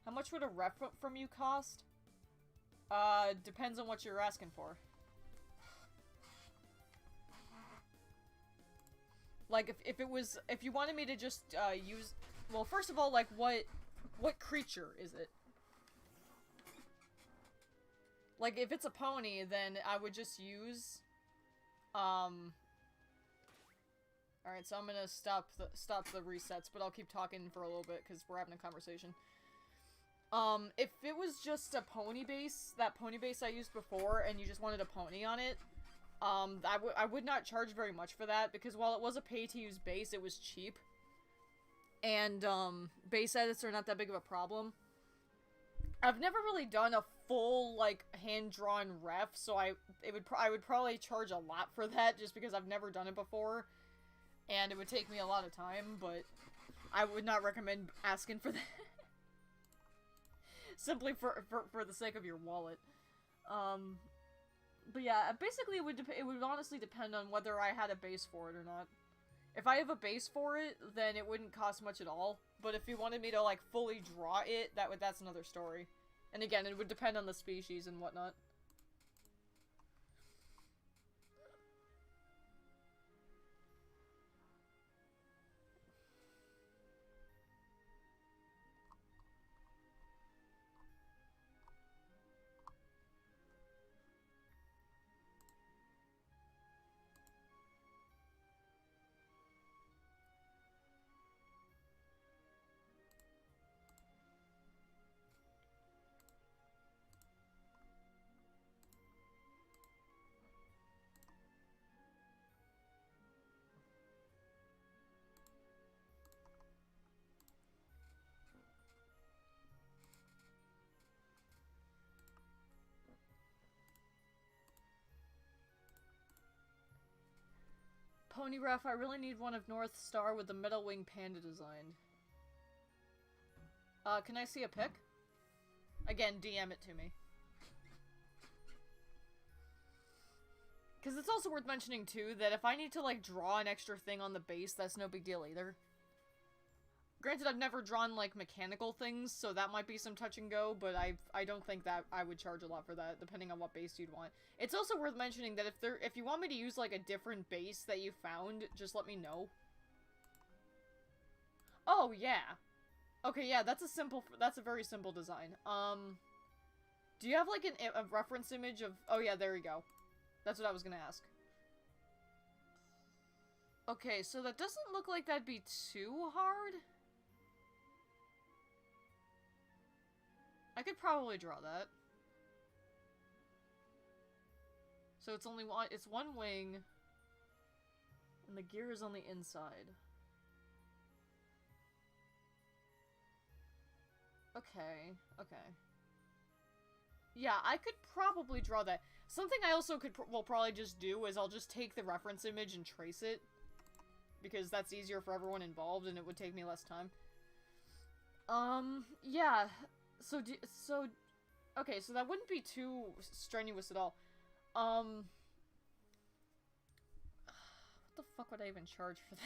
How much would a ref from you cost? Depends on what you're asking for. Like, if you wanted me to just, use... Well, first of all, like, what creature is it? Like, if it's a pony, then I would just use, Alright, so I'm gonna stop the resets, but I'll keep talking for a little bit, because we're having a conversation. If it was just a pony base, that pony base I used before, and you just wanted a pony on it, I would not charge very much for that, because while it was a pay-to-use base, it was cheap. And, base edits are not that big of a problem. I've never really done a full, like, hand-drawn ref, so I would probably charge a lot for that, just because I've never done it before. And it would take me a lot of time, but I would not recommend asking for that. Simply for the sake of your wallet. But yeah, basically it would honestly depend on whether I had a base for it or not. If I have a base for it, then it wouldn't cost much at all. But if you wanted me to, like, fully draw it, that's another story. And again, it would depend on the species and whatnot. Pony ref, I really need one of North Star with the metal wing panda design. Can I see a pic? Again, DM it to me. Because it's also worth mentioning, too, that if I need to, like, draw an extra thing on the base, that's no big deal either. Granted, I've never drawn, like, mechanical things, so that might be some touch and go, but I don't think that I would charge a lot for that, depending on what base you'd want. It's also worth mentioning that if you want me to use, like, a different base that you found, just let me know. Oh, yeah. Okay, yeah, that's a very simple design. Do you have, like, a reference image of... Oh, yeah, there you go. That's what I was gonna ask. Okay, so that doesn't look like that'd be too hard. I could probably draw that. So it's only one, it's one wing, and the gear is on the inside. Okay, okay. Yeah, I could probably draw that. Something I also will probably just do is I'll just take the reference image and trace it. Because that's easier for everyone involved and it would take me less time. Yeah. Okay, so that wouldn't be too strenuous at all. What the fuck would I even charge for that?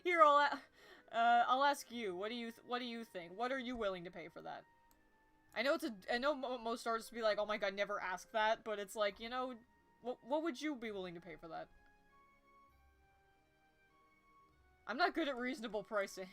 Here, I'll ask you. What do you think? What are you willing to pay for that? I know most artists would be like, oh my god, never ask that, but it's like, you know, what would you be willing to pay for that? I'm not good at reasonable pricing.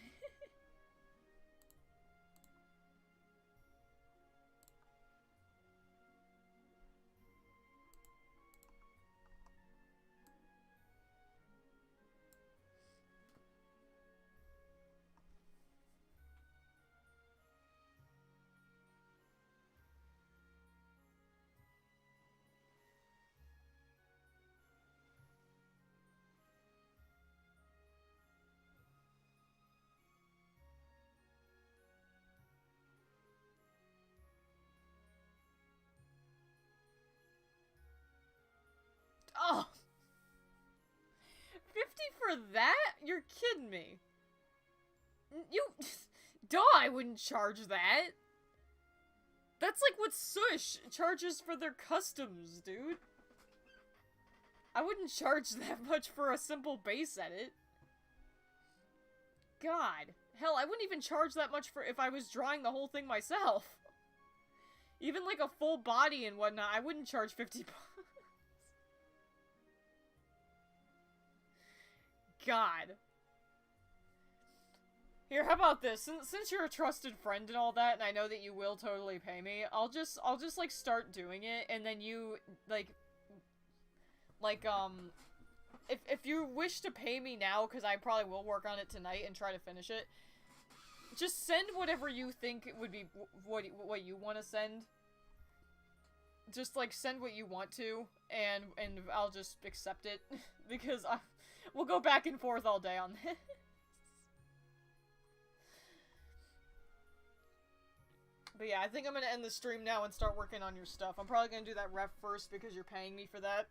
Oh! for that? You're kidding me. You... Duh, I wouldn't charge that. That's like what Sush charges for their customs, dude. I wouldn't charge that much for a simple base edit. God. Hell, I wouldn't even charge that much for if I was drawing the whole thing myself. Even like a full body and whatnot, I wouldn't charge 50 bucks. God. Here, how about this? Since you're a trusted friend and all that, and I know that you will totally pay me, I'll just like start doing it, and then you if you wish to pay me now, because I probably will work on it tonight and try to finish it, just send whatever you think would be what you want to send. Just like send what you want to, and I'll just accept it because we'll go back and forth all day on this. But yeah, I think I'm gonna end the stream now and start working on your stuff. I'm probably gonna do that ref first because you're paying me for that.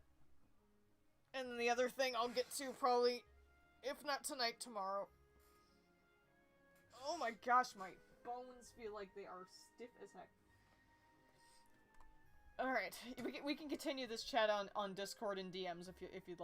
And then the other thing I'll get to probably, if not tonight, tomorrow. Oh my gosh, my bones feel like they are stiff as heck. Alright, we can continue this chat on Discord and DMs if you'd like.